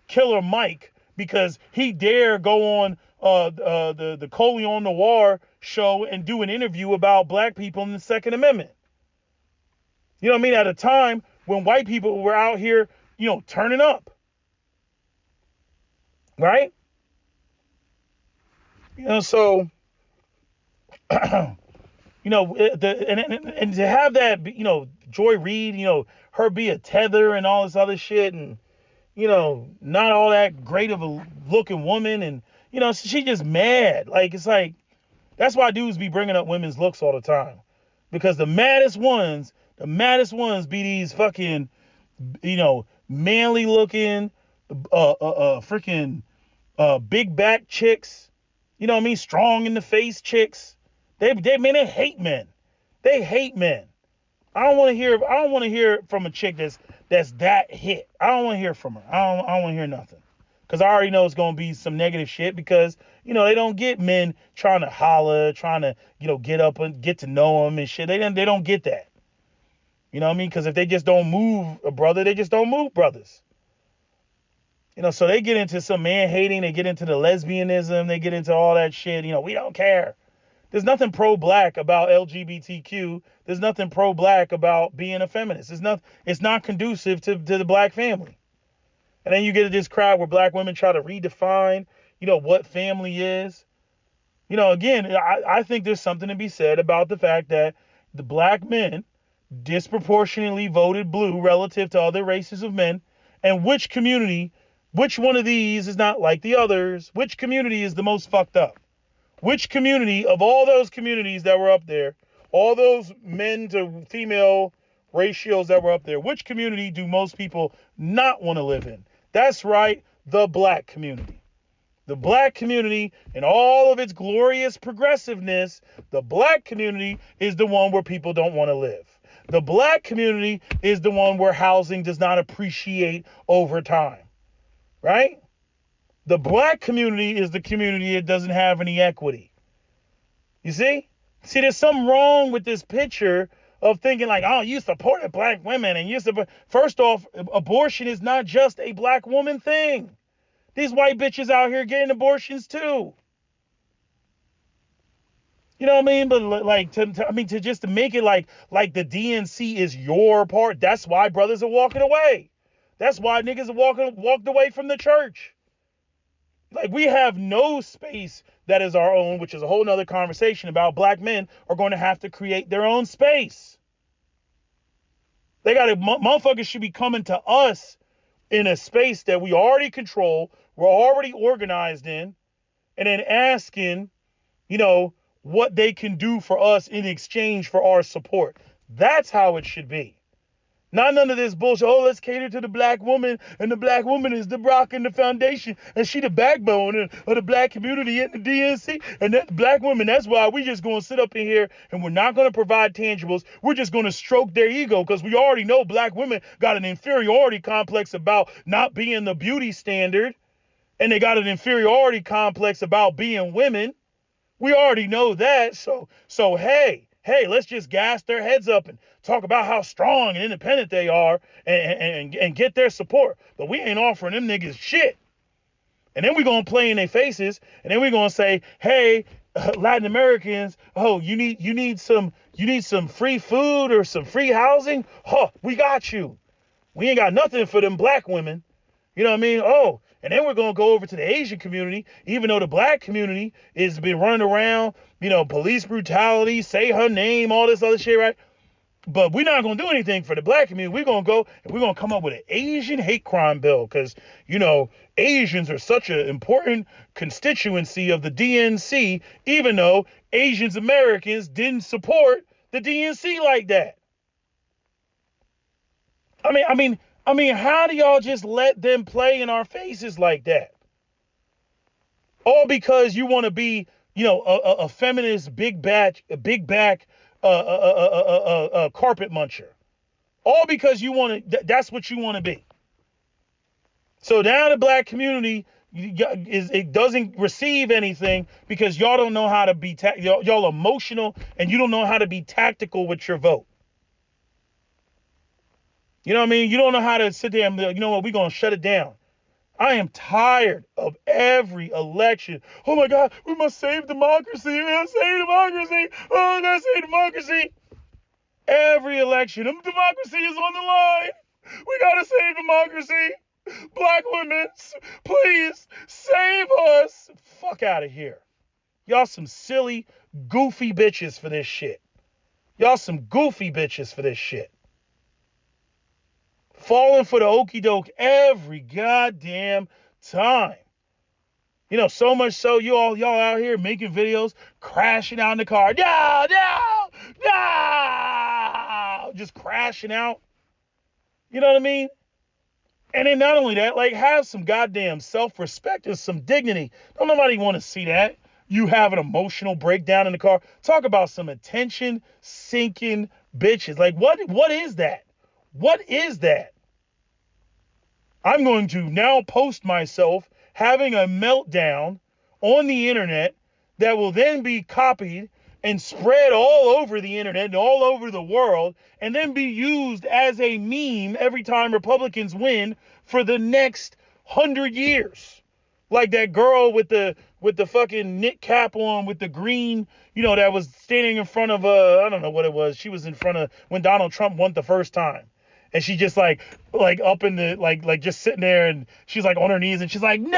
Killer Mike because he dare go on the Coleon Noir show and do an interview about black people in the Second Amendment. You know what I mean? At a time when white people were out here, turning up. Right? So, and to have that, Joy Reid, her be a tether and all this other shit, and, not all that great of a looking woman, and, she just mad. It's like, that's why dudes be bringing up women's looks all the time. Because the maddest ones be these fucking, manly looking, freaking, big back chicks, strong in the face chicks. They hate men. They hate men. I don't want to hear from a chick that's that hit. I don't want to hear from her. I don't want to hear nothing. Because I already know it's going to be some negative shit because, they don't get men trying to holler, trying to, get up and get to know them and shit. They don't get that. You know what I mean? Because if they just don't move a brother, they just don't move brothers. So they get into some man hating, they get into the lesbianism, they get into all that shit. We don't care. There's nothing pro-black about LGBTQ. There's nothing pro-black about being a feminist. It's not conducive to the black family. And then you get this crowd where black women try to redefine, what family is. Again, I think there's something to be said about the fact that the black men disproportionately voted blue relative to other races of men. And which one of these is not like the others? Which community is the most fucked up? Which community of all those communities that were up there, all those men to female ratios that were up there, which community do most people not want to live in? That's right, the black community. The black community, in all of its glorious progressiveness, the black community is the one where people don't want to live. The black community is the one where housing does not appreciate over time, right? The black community is the community that doesn't have any equity. You see? There's something wrong with this picture of thinking like, oh, you supported black women and you support. First off, abortion is not just a black woman thing. These white bitches out here getting abortions too. You know what I mean? But like, to just to make it like the DNC is your part. That's why brothers are walking away. That's why niggas are walked away from the church. Like, we have no space that is our own, which is a whole nother conversation about black men are going to have to create their own space. Motherfuckers should be coming to us in a space that we already control, we're already organized in, and then asking, what they can do for us in exchange for our support. That's how it should be. Not none of this bullshit. Oh, let's cater to the black woman, and the black woman is the rock and the foundation, and she the backbone of the black community in the DNC, and that black woman. That's why we just going to sit up in here, and we're not going to provide tangibles. We're just going to stroke their ego, because we already know black women got an inferiority complex about not being the beauty standard, and they got an inferiority complex about being women. We already know that. So hey, let's just gas their heads up and talk about how strong and independent they are and get their support. But we ain't offering them niggas shit. And then we're going to play in their faces. And then we're going to say, hey, Latin Americans, oh, you need some free food or some free housing? Huh, we got you. We ain't got nothing for them black women. You know what I mean? Oh, and then we're going to go over to the Asian community, even though the black community has been running around, police brutality, say her name, all this other shit, right? But we're not going to do anything for the black community. We're going to go and we're going to come up with an Asian hate crime bill because, Asians are such an important constituency of the DNC, even though Asians Americans didn't support the DNC like that. I mean, how do y'all just let them play in our faces like that? All because you want to be, a feminist big back carpet muncher. All because you want to, that's what you want to be. So now the black community it doesn't receive anything because y'all don't know how to be, y'all emotional and you don't know how to be tactical with your vote. You know what I mean? You don't know how to sit there and be like, you know what, we're going to shut it down. I am tired of every election. Oh my God, we must save democracy. We must save democracy. Oh, we gotta save democracy. Every election, democracy is on the line. We gotta save democracy. Black women, please save us. Fuck out of here. Y'all some silly, goofy bitches for this shit. Y'all some goofy bitches for this shit. Falling for the okie doke every goddamn time. So much so y'all out here making videos, crashing out in the car. No, just crashing out. You know what I mean? And then not only that, like, have some goddamn self-respect and some dignity. Don't nobody want to see that. You have an emotional breakdown in the car. Talk about some attention-sinking bitches. Like, what is that? What is that? I'm going to now post myself having a meltdown on the internet that will then be copied and spread all over the internet and all over the world and then be used as a meme every time Republicans win for the next 100 years. Like that girl with the fucking knit cap on with the green, that was standing in front of I don't know what it was. She was in front of when Donald Trump won the first time. And she just like up in the like just sitting there, and she's like on her knees, and she's like, no,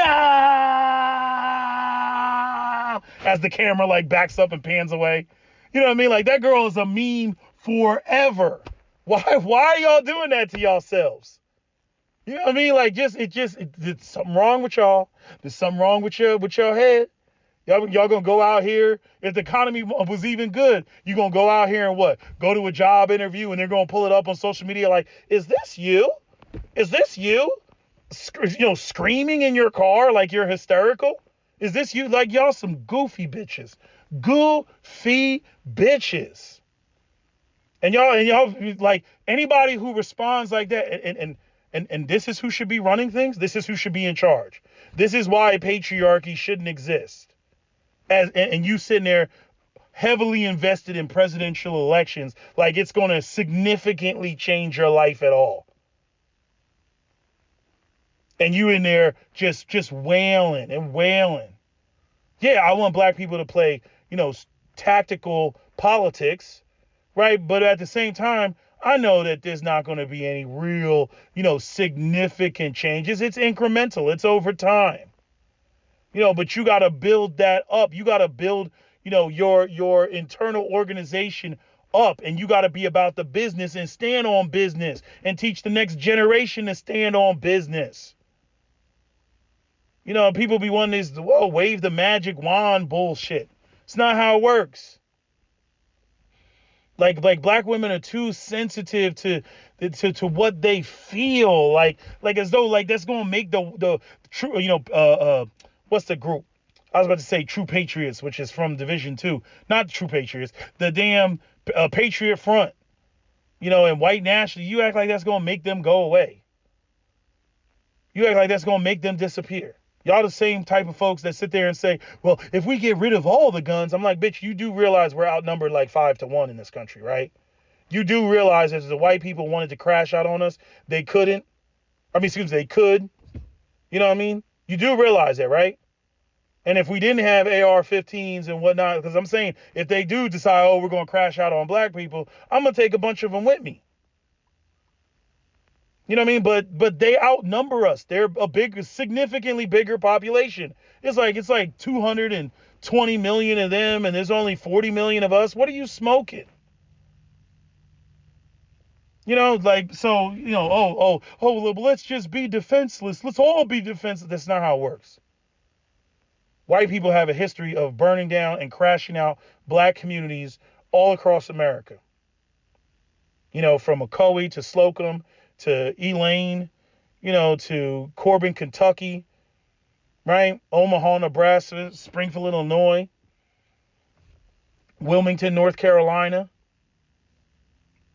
as the camera like backs up and pans away. You know what I mean? Like that girl is a meme forever. Why are y'all doing that to yourselves? You know what I mean? Like there's something wrong with y'all. There's something wrong with your head. Y'all gonna go out here. If the economy was even good, you gonna go out here and what? Go to a job interview, and they're gonna pull it up on social media like, is this you? Is this you? Screaming in your car like you're hysterical? Is this you? Like y'all some goofy bitches. Goofy bitches. And y'all like anybody who responds like that, and this is who should be running things. This is who should be in charge. This is why patriarchy shouldn't exist. And you sitting there heavily invested in presidential elections like it's going to significantly change your life at all. And you in there just wailing and wailing. Yeah, I want black people to play, tactical politics, right? But at the same time, I know that there's not going to be any real, significant changes. It's incremental. It's over time. But you got to build that up. You got to build, your internal organization up, and you got to be about the business and stand on business and teach the next generation to stand on business. People be wanting this, wave the magic wand bullshit. It's not how it works. Like black women are too sensitive to what they feel like as though like that's going to make the true, what's the group? I was about to say True Patriots, which is from Division 2. Not True Patriots. The damn Patriot Front. And white nationalists. You act like that's going to make them go away. You act like that's going to make them disappear. Y'all the same type of folks that sit there and say, well, if we get rid of all the guns, I'm like, bitch, you do realize we're outnumbered like 5-1 in this country, right? You do realize that if the white people wanted to crash out on us, they couldn't. They could. You know what I mean? You do realize that, right? And if we didn't have AR-15s and whatnot, because I'm saying if they do decide, we're going to crash out on black people, I'm going to take a bunch of them with me. You know what I mean? But they outnumber us. They're a significantly bigger population. It's like 220 million of them, and there's only 40 million of us. What are you smoking? Let's just be defenseless. Let's all be defenseless. That's not how it works. White people have a history of burning down and crashing out black communities all across America. From Ocoee to Slocum to Elaine, to Corbin, Kentucky, right? Omaha, Nebraska, Springfield, Illinois, Wilmington, North Carolina,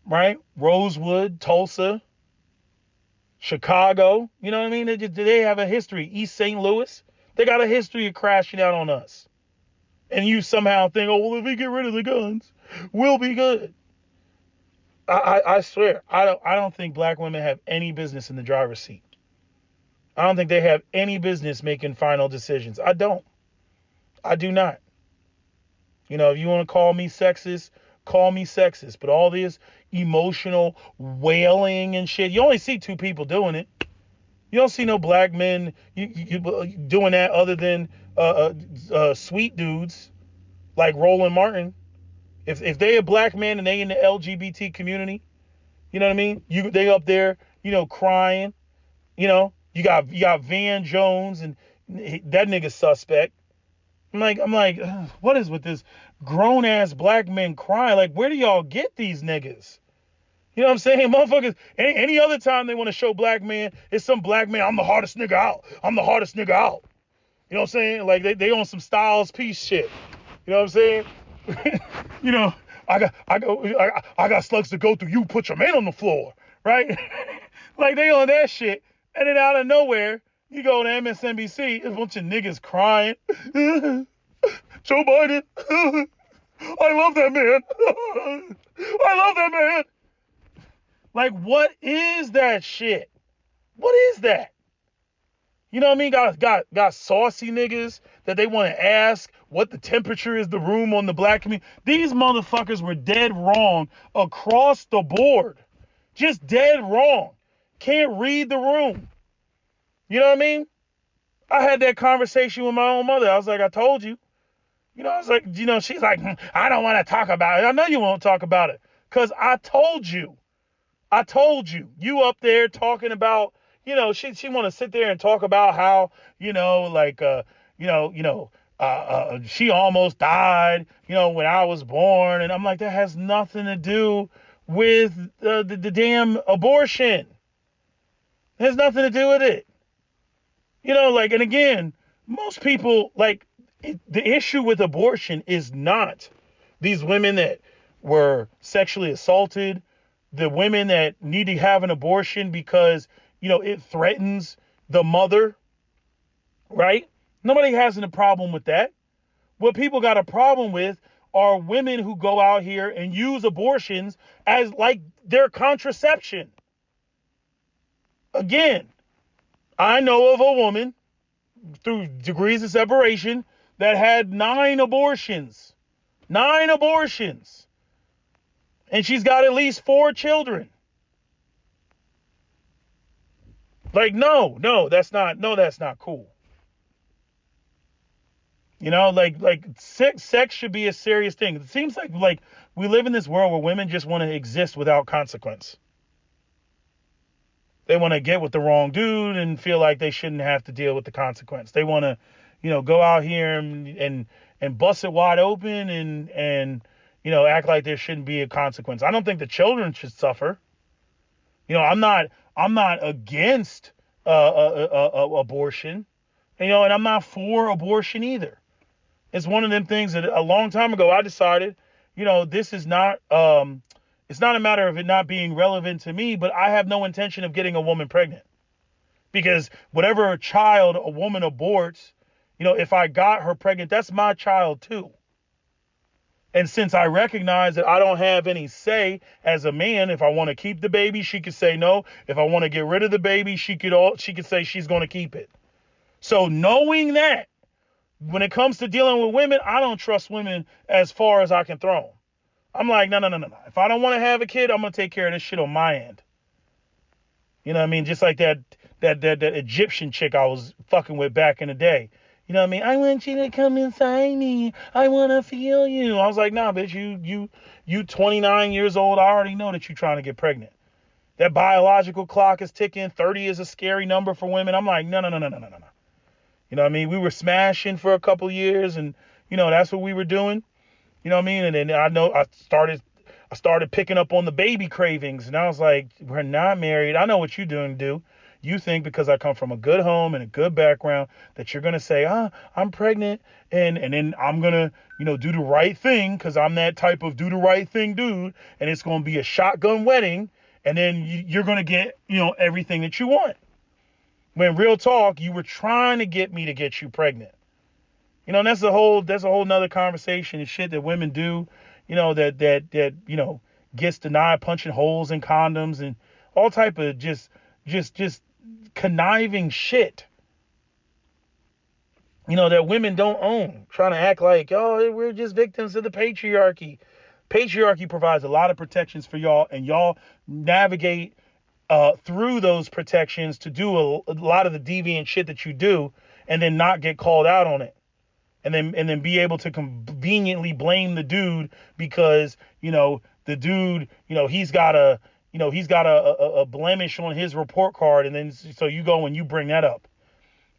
right? Rosewood, Tulsa, Chicago. You know what I mean? They have a history. East St. Louis. They got a history of crashing out on us. And you somehow think, if we get rid of the guns, we'll be good. I swear, I don't think black women have any business in the driver's seat. I don't think they have any business making final decisions. I don't. I do not. If you want to call me sexist, call me sexist. But all this emotional wailing and shit, you only see two people doing it. You don't see no black men you doing that other than sweet dudes like Roland Martin. If they a black man and they in the LGBT community, you know what I mean? They up there, crying. You got Van Jones, and that nigga's suspect. I'm like, what is with this grown ass black men crying? Like, where do y'all get these niggas? You know what I'm saying? Motherfuckers, any other time they want to show black man, it's some black man, I'm the hardest nigga out. I'm the hardest nigga out. You know what I'm saying? Like they on some Styles P shit. You know what I'm saying? I got slugs to go through. You put your man on the floor, right? Like they on that shit. And then out of nowhere, you go to MSNBC, a bunch of niggas crying. Joe Biden, I love that man. I love that man. Like, what is that shit? What is that? You know what I mean? Got saucy niggas that they want to ask what the temperature is the room on the black community. These motherfuckers were dead wrong across the board. Just dead wrong. Can't read the room. You know what I mean? I had that conversation with my own mother. I was like, I told you. You know, I was like, you know, she's like, I don't want to talk about it. I know you won't talk about it. Because I told you. I told you. You up there talking about, you know, she want to sit there and talk about how, you know, like, she almost died, you know, when I was born. And I'm like, that has nothing to do with the damn abortion. It has nothing to do with it. You know, like, and again, most people, like, the issue with abortion is not these women that were sexually assaulted, the women that need to have an abortion because, you know, it threatens the mother, right? Nobody has a problem with that. What people got a problem with are women who go out here and use abortions as like their contraception. Again, I know of a woman through degrees of separation that had 9 abortions. 9 abortions. And she's got at least 4 children. Like, no, that's not cool. You know, like sex should be a serious thing. It seems like we live in this world where women just want to exist without consequence. They want to get with the wrong dude and feel like they shouldn't have to deal with the consequence. They want to, you know, go out here and bust it wide open and you know, act like there shouldn't be a consequence. I don't think the children should suffer. You know, I'm not against abortion, you know, and I'm not for abortion either. It's one of them things that a long time ago I decided, you know, this is not, it's not a matter of it not being relevant to me, but I have no intention of getting a woman pregnant. Because whatever child a woman aborts, you know, if I got her pregnant, that's my child too. And since I recognize that I don't have any say as a man, if I want to keep the baby, she could say no. If I want to get rid of the baby, she could say she's going to keep it. So knowing that, when it comes to dealing with women, I don't trust women as far as I can throw them. I'm like, no. If I don't want to have a kid, I'm going to take care of this shit on my end. You know what I mean? Just like that Egyptian chick I was fucking with back in the day. You know what I mean? I want you to come inside me. I want to feel you. I was like, nah, bitch, you 29 years old. I already know that you're trying to get pregnant. That biological clock is ticking. 30 is a scary number for women. I'm like, no. You know what I mean? We were smashing for a couple years and, you know, that's what we were doing. You know what I mean? And then I know I started picking up on the baby cravings and I was like, we're not married. I know what you're doing, dude. You think because I come from a good home and a good background that you're going to say, I'm pregnant and then I'm going to, you know, do the right thing because I'm that type of do the right thing dude. And it's going to be a shotgun wedding. And then you're going to get, you know, everything that you want. When real talk, you were trying to get me to get you pregnant. You know, and that's a whole nother conversation and shit that women do, you know, that, you know, gets denied punching holes in condoms and all type of just conniving shit, you know, that women don't own, trying to act like, oh, we're just victims of the patriarchy. Patriarchy provides a lot of protections for y'all, and y'all navigate through those protections to do a lot of the deviant shit that you do, and then not get called out on it, and then be able to conveniently blame the dude because, you know, the dude, you know, he's got a blemish on his report card, and then so you go and you bring that up,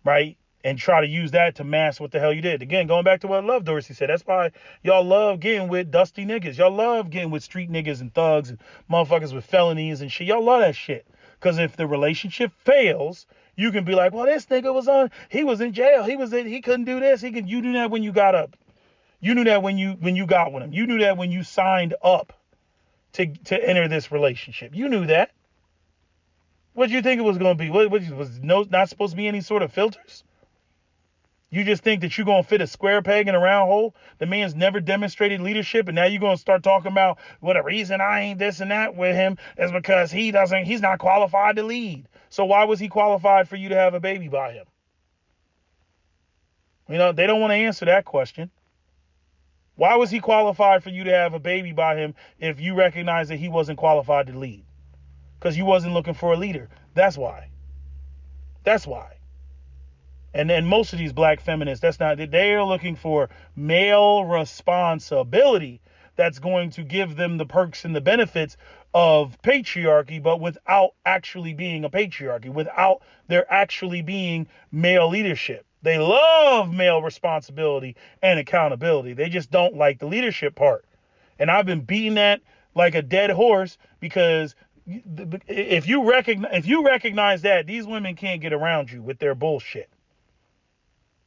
right? And try to use that to mask what the hell you did. Again, going back to what Love Dorsey said, that's why y'all love getting with dusty niggas. Y'all love getting with street niggas and thugs and motherfuckers with felonies and shit. Y'all love that shit. Because if the relationship fails, you can be like, well, this nigga he was in jail. He couldn't do this. You knew that when you got up. You knew that when you got with him. You knew that when you signed up to enter this relationship. You knew that. What did you think it was going to be? What was not supposed to be any sort of filters? You just think that you're going to fit a square peg in a round hole? The man's never demonstrated leadership, and now you're going to start talking about, well, the reason I ain't this and that with him is because he's not qualified to lead. So why was he qualified for you to have a baby by him? You know, they don't want to answer that question. Why was he qualified for you to have a baby by him if you recognize that he wasn't qualified to lead? Because you wasn't looking for a leader. That's why. That's why. And then most of these black feminists, they're looking for male responsibility that's going to give them the perks and the benefits of patriarchy, but without actually being a patriarchy, without there actually being male leadership. They love male responsibility and accountability. They just don't like the leadership part. And I've been beating that like a dead horse, because if you recognize that, these women can't get around you with their bullshit.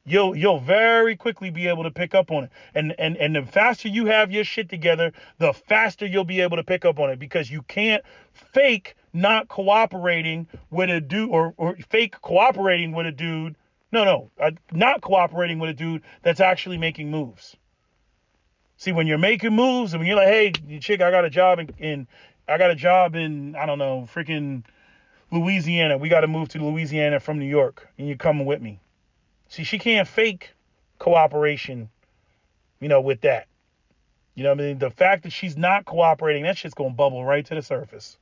You'll very quickly be able to pick up on it. And the faster you have your shit together, the faster you'll be able to pick up on it, because you can't fake not cooperating with a dude or fake cooperating with a dude. Not cooperating with a dude that's actually making moves. See, when you're making moves and when you're like, hey, chick, I got a job in I don't know, freaking Louisiana. We got to move to Louisiana from New York, and you're coming with me. See, she can't fake cooperation, with that. You know what I mean? The fact that she's not cooperating, that shit's going to bubble right to the surface.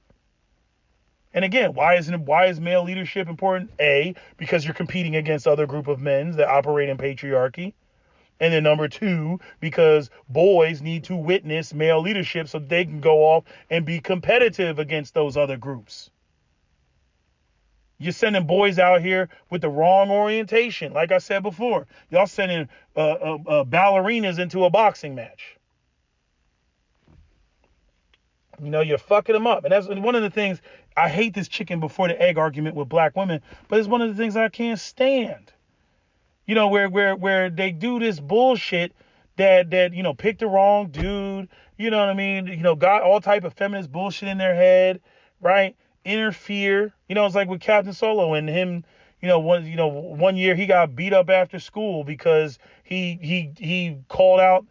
And again, why is male leadership important? A, because you're competing against other group of men that operate in patriarchy. And then number two, because boys need to witness male leadership so they can go off and be competitive against those other groups. You're sending boys out here with the wrong orientation. Like I said before, y'all sending ballerinas into a boxing match. You're fucking them up. And that's one of the things, I hate this chicken before the egg argument with black women, but it's one of the things I can't stand. Where they do this bullshit that pick the wrong dude, you know what I mean? Got all type of feminist bullshit in their head, right? Interfere. It's like with Captain Solo and him, one year he got beat up after school because he called out,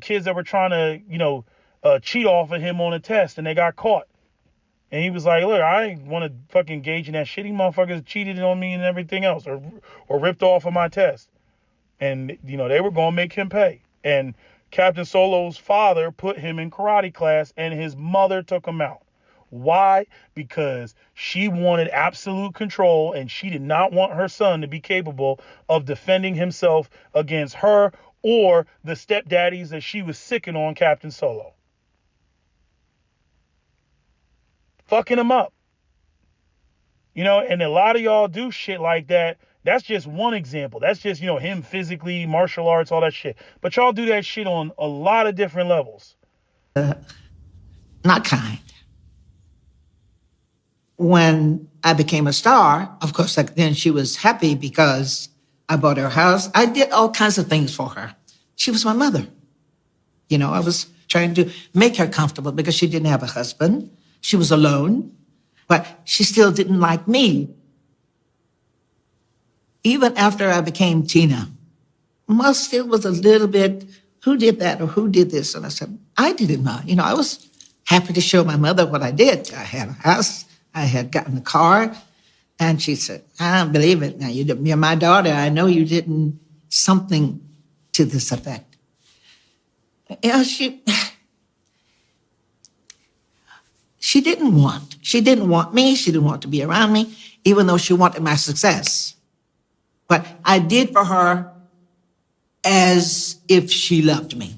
kids that were trying to, cheat off of him on a test, and they got caught. And he was like, look, I ain't want to fucking engage in that shit. These motherfuckers cheated on me and everything else, or ripped off of my test. And, they were going to make him pay. And Captain Solo's father put him in karate class, and his mother took him out. Why? Because she wanted absolute control, and she did not want her son to be capable of defending himself against her or the stepdaddies that she was sicking on Captain Solo. Fucking him up. And a lot of y'all do shit like that. That's just one example. That's just, him physically, martial arts, all that shit. But y'all do that shit on a lot of different levels.
Not kind. When I became a star, of course, then she was happy because I bought her a house. I did all kinds of things for her. She was my mother. I was trying to make her comfortable because she didn't have a husband. She was alone, but she still didn't like me. Even after I became Tina, Ma still was a little bit, who did that or who did this? And I said, I did it, Ma. I was happy to show my mother what I did. I had a house. I had gotten a car. And she said, I don't believe it. Now, you're my daughter. I know you didn't something to this effect. She didn't want me. She didn't want to be around me, even though she wanted my success. But I did for her as if she loved me.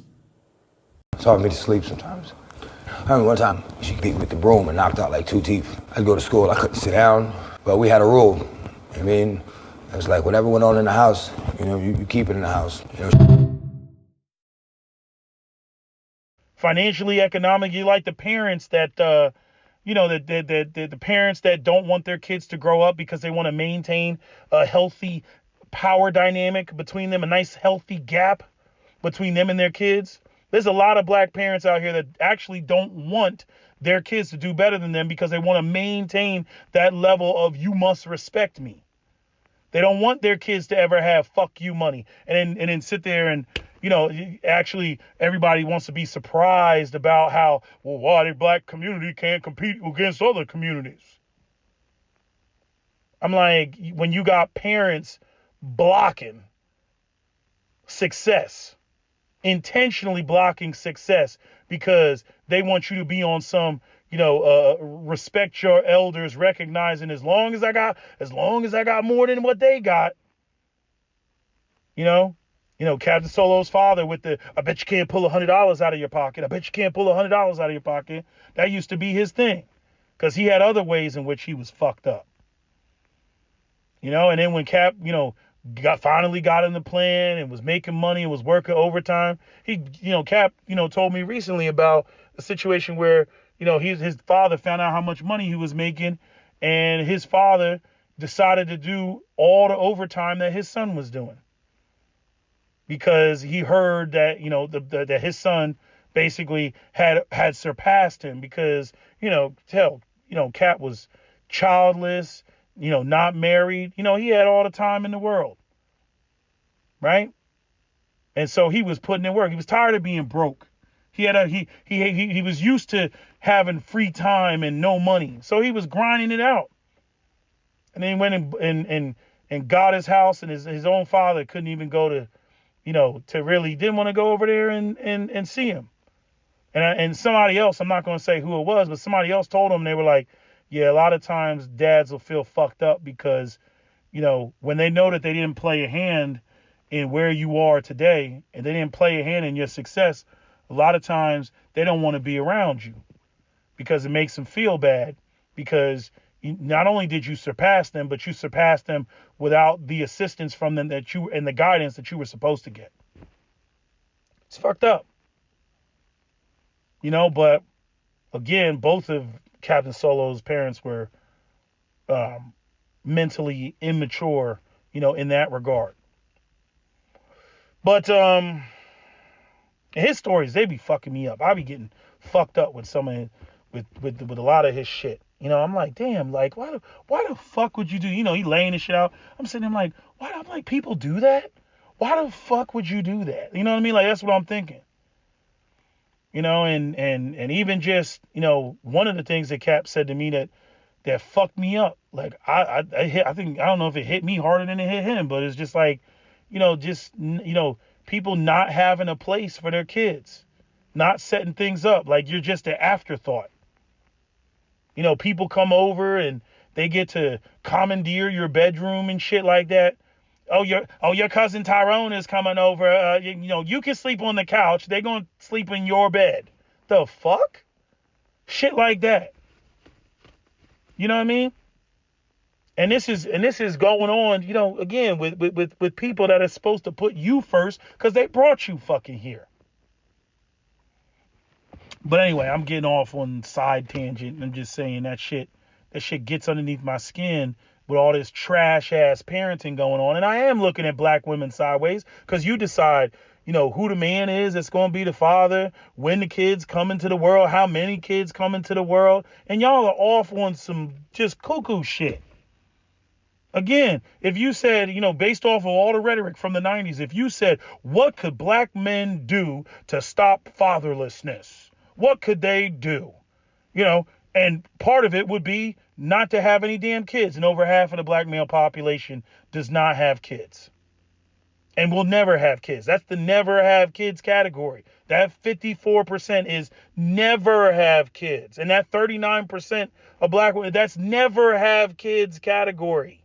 It's hard for me to sleep sometimes. I remember one time she beat me with the broom and knocked out like 2 teeth. I'd go to school, I couldn't sit down, but we had a rule. It was like whatever went on in the house, you keep it in the house.
Financially, economically, like the parents that, the parents that don't want their kids to grow up because they want to maintain a healthy power dynamic between them, a nice healthy gap between them and their kids. There's a lot of black parents out here that actually don't want their kids to do better than them because they want to maintain that level of you must respect me. They don't want their kids to ever have fuck you money and then sit there and, actually everybody wants to be surprised about how, why the black community can't compete against other communities. I'm like, when you got parents blocking success, intentionally blocking success because they want you to be on some, respect your elders, recognizing as long as I got more than what they got, Captain Solo's father with I bet you can't pull $100 out of your pocket. I bet you can't pull $100 out of your pocket. That used to be his thing because he had other ways in which he was fucked up. And then when Cap, finally got in the plan and was making money and was working overtime, Cap, told me recently about a situation where, his father found out how much money he was making, and his father decided to do all the overtime that his son was doing because he heard that, that his son basically had surpassed him because, Cap was childless, not married, he had all the time in the world. Right. And so he was putting in work. He was tired of being broke. He was used to having free time and no money. So he was grinding it out. And then he went and got his house, and his own father couldn't even go to, didn't want to go over there and see him. And somebody else, I'm not going to say who it was, but somebody else told him, they were like, yeah, a lot of times dads will feel fucked up because, when they know that they didn't play a hand in where you are today and they didn't play a hand in your success, a lot of times they don't want to be around you because it makes them feel bad because not only did you surpass them, but you surpassed them without the assistance from them and the guidance that you were supposed to get. It's fucked up. But again, both of Captain Solo's parents were mentally immature, in that regard. But his stories, they be fucking me up. I be getting fucked up with some of with a lot of his shit. I'm like, damn, like why the fuck would you do? He laying this shit out. I'm sitting there like, why? I'm like, people do that? Why the fuck would you do that? You know what I mean? Like that's what I'm thinking. And even just, one of the things that Cap said to me that fucked me up. Like I think I don't know if it hit me harder than it hit him, but it's just like, people not having a place for their kids, not setting things up. Like you're just an afterthought. People come over and they get to commandeer your bedroom and shit like that. Oh, your cousin Tyrone is coming over. You can sleep on the couch. They're going to sleep in your bed. The fuck? Shit like that. You know what I mean? And this is going on, again, with people that are supposed to put you first because they brought you fucking here. But anyway, I'm getting off on side tangent. And I'm just saying that shit gets underneath my skin with all this trash ass parenting going on. And I am looking at black women sideways because you decide, who the man is that's going to be the father, when the kids come into the world, how many kids come into the world. And y'all are off on some just cuckoo shit. Again, if you said, based off of all the rhetoric from the 90s, if you said, what could black men do to stop fatherlessness? What could they do? And part of it would be not to have any damn kids. And over half of the black male population does not have kids and will never have kids. That's the never have kids category. That 54% is never have kids. And that 39% of black women, that's never have kids category.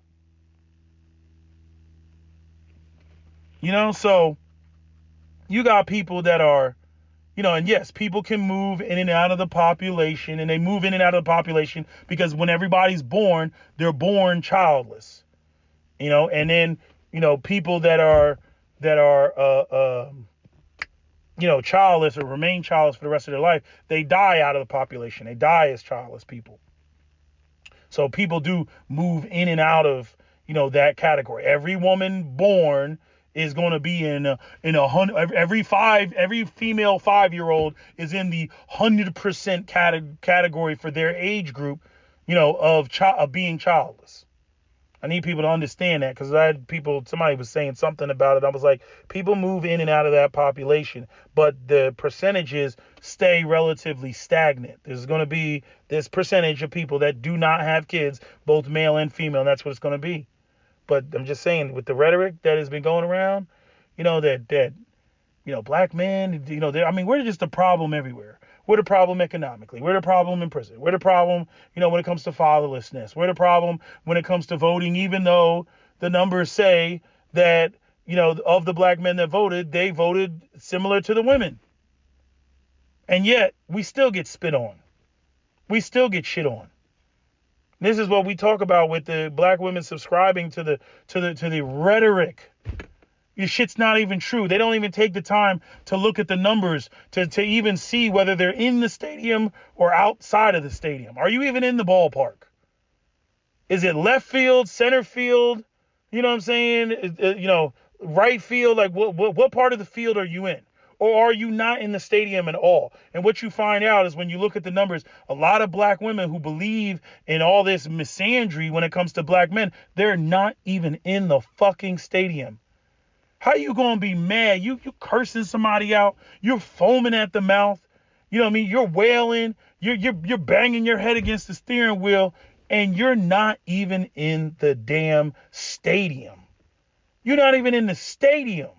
So you got people that are, and yes, people can move in and out of the population, and they move in and out of the population because when everybody's born, they're born childless, and then, people that are childless or remain childless for the rest of their life, they die out of the population. They die as childless people. So people do move in and out of, that category. Every woman born is going to be in a every female 5-year-old is in the 100% category for their age group, of being childless. I need people to understand that because I had somebody was saying something about it. I was like, people move in and out of that population, but the percentages stay relatively stagnant. There's going to be this percentage of people that do not have kids, both male and female, and that's what it's going to be. But I'm just saying, with the rhetoric that has been going around, that black men, I mean, we're just the problem everywhere. We're the problem economically. We're the problem in prison. We're the problem, when it comes to fatherlessness. We're the problem when it comes to voting, even though the numbers say that, of the black men that voted, they voted similar to the women. And yet we still get spit on. We still get shit on. This is what we talk about with the black women subscribing to the rhetoric. Your shit's not even true. They don't even take the time to look at the numbers to even see whether they're in the stadium or outside of the stadium. Are you even in the ballpark? Is it left field, center field? You know what I'm saying? Right field? Like what part of the field are you in? Or are you not in the stadium at all? And what you find out is when you look at the numbers, a lot of black women who believe in all this misandry when it comes to black men, they're not even in the fucking stadium. How you gonna be mad? You cursing somebody out. You're foaming at the mouth. You know what I mean? You're wailing. You're banging your head against the steering wheel, and you're not even in the damn stadium. You're not even in the stadium.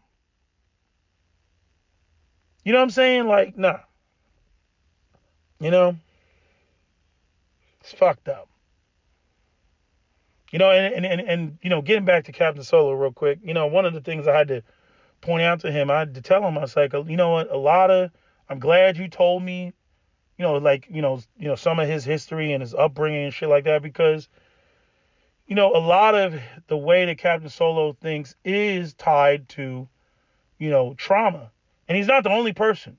You know what I'm saying? Like, nah. It's fucked up. And getting back to Captain Solo real quick, one of the things I had to point out to him, I had to tell him, I was like, I'm glad you told me, some of his history and his upbringing and shit like that, because, a lot of the way that Captain Solo thinks is tied to, trauma. And he's not the only person.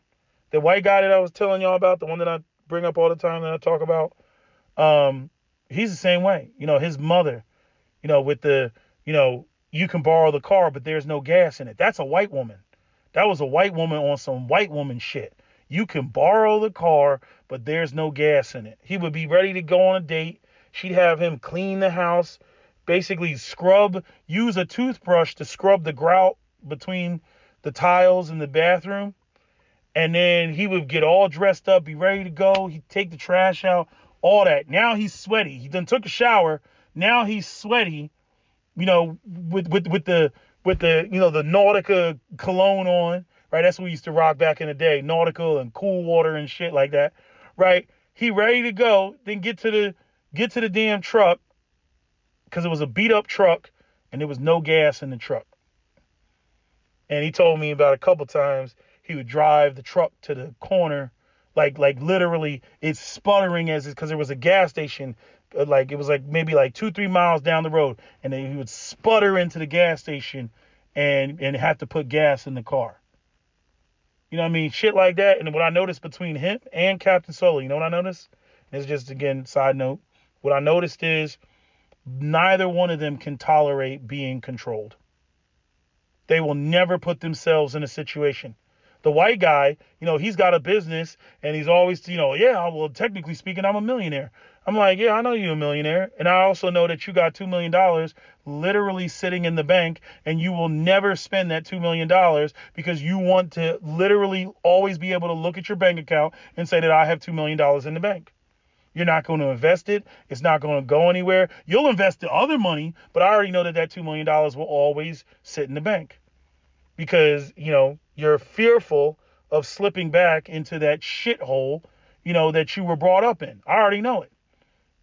The white guy that I was telling y'all about, the one that I bring up all the time that I talk about, he's the same way. His mother, with the, you can borrow the car, but there's no gas in it. That's a white woman. That was a white woman on some white woman shit. You can borrow the car, but there's no gas in it. He would be ready to go on a date. She'd have him clean the house, basically use a toothbrush to scrub the grout between the tiles in the bathroom. And then he would get all dressed up, be ready to go. He'd take the trash out, all that. Now he's sweaty. He done took a shower. Now he's sweaty, with the the Nautica cologne on, right? That's what we used to rock back in the day, Nautical and Cool Water and shit like that, right? He ready to go, then get to the damn truck, because it was a beat up truck and there was no gas in the truck. And he told me about a couple times he would drive the truck to the corner, like literally it's sputtering because there was a gas station, it was maybe 2-3 miles down the road, and then he would sputter into the gas station and have to put gas in the car. You know what I mean? Shit like that. And what I noticed between him and Captain Solo, you know what I noticed? It's just, again, side note. What I noticed is neither one of them can tolerate being controlled. They will never put themselves in a situation. The white guy, he's got a business and he's always, technically speaking, I'm a millionaire. I'm like, yeah, I know you're a millionaire. And I also know that you got $2 million literally sitting in the bank, and you will never spend that $2 million because you want to literally always be able to look at your bank account and say that I have $2 million in the bank. You're not going to invest it. It's not going to go anywhere. You'll invest the other money, but I already know that $2 million will always sit in the bank because, you're fearful of slipping back into that shithole, that you were brought up in. I already know it.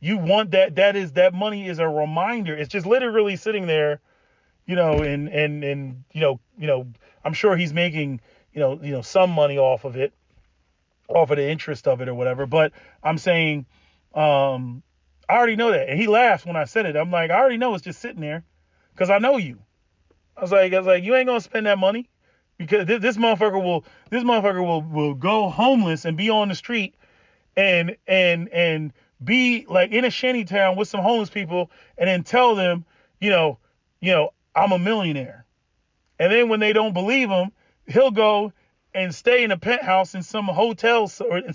You want that money is a reminder. It's just literally sitting there, and I'm sure he's making, some money off of it, off of the interest of it or whatever. But I'm saying, I already know that. And he laughs when I said it. I'm like, I already know it's just sitting there because I know you. I was like, you ain't going to spend that money because this motherfucker will go homeless and be on the street and be like in a shanty town with some homeless people and then tell them, I'm a millionaire. And then when they don't believe him, he'll go and stay in a penthouse in some hotel or in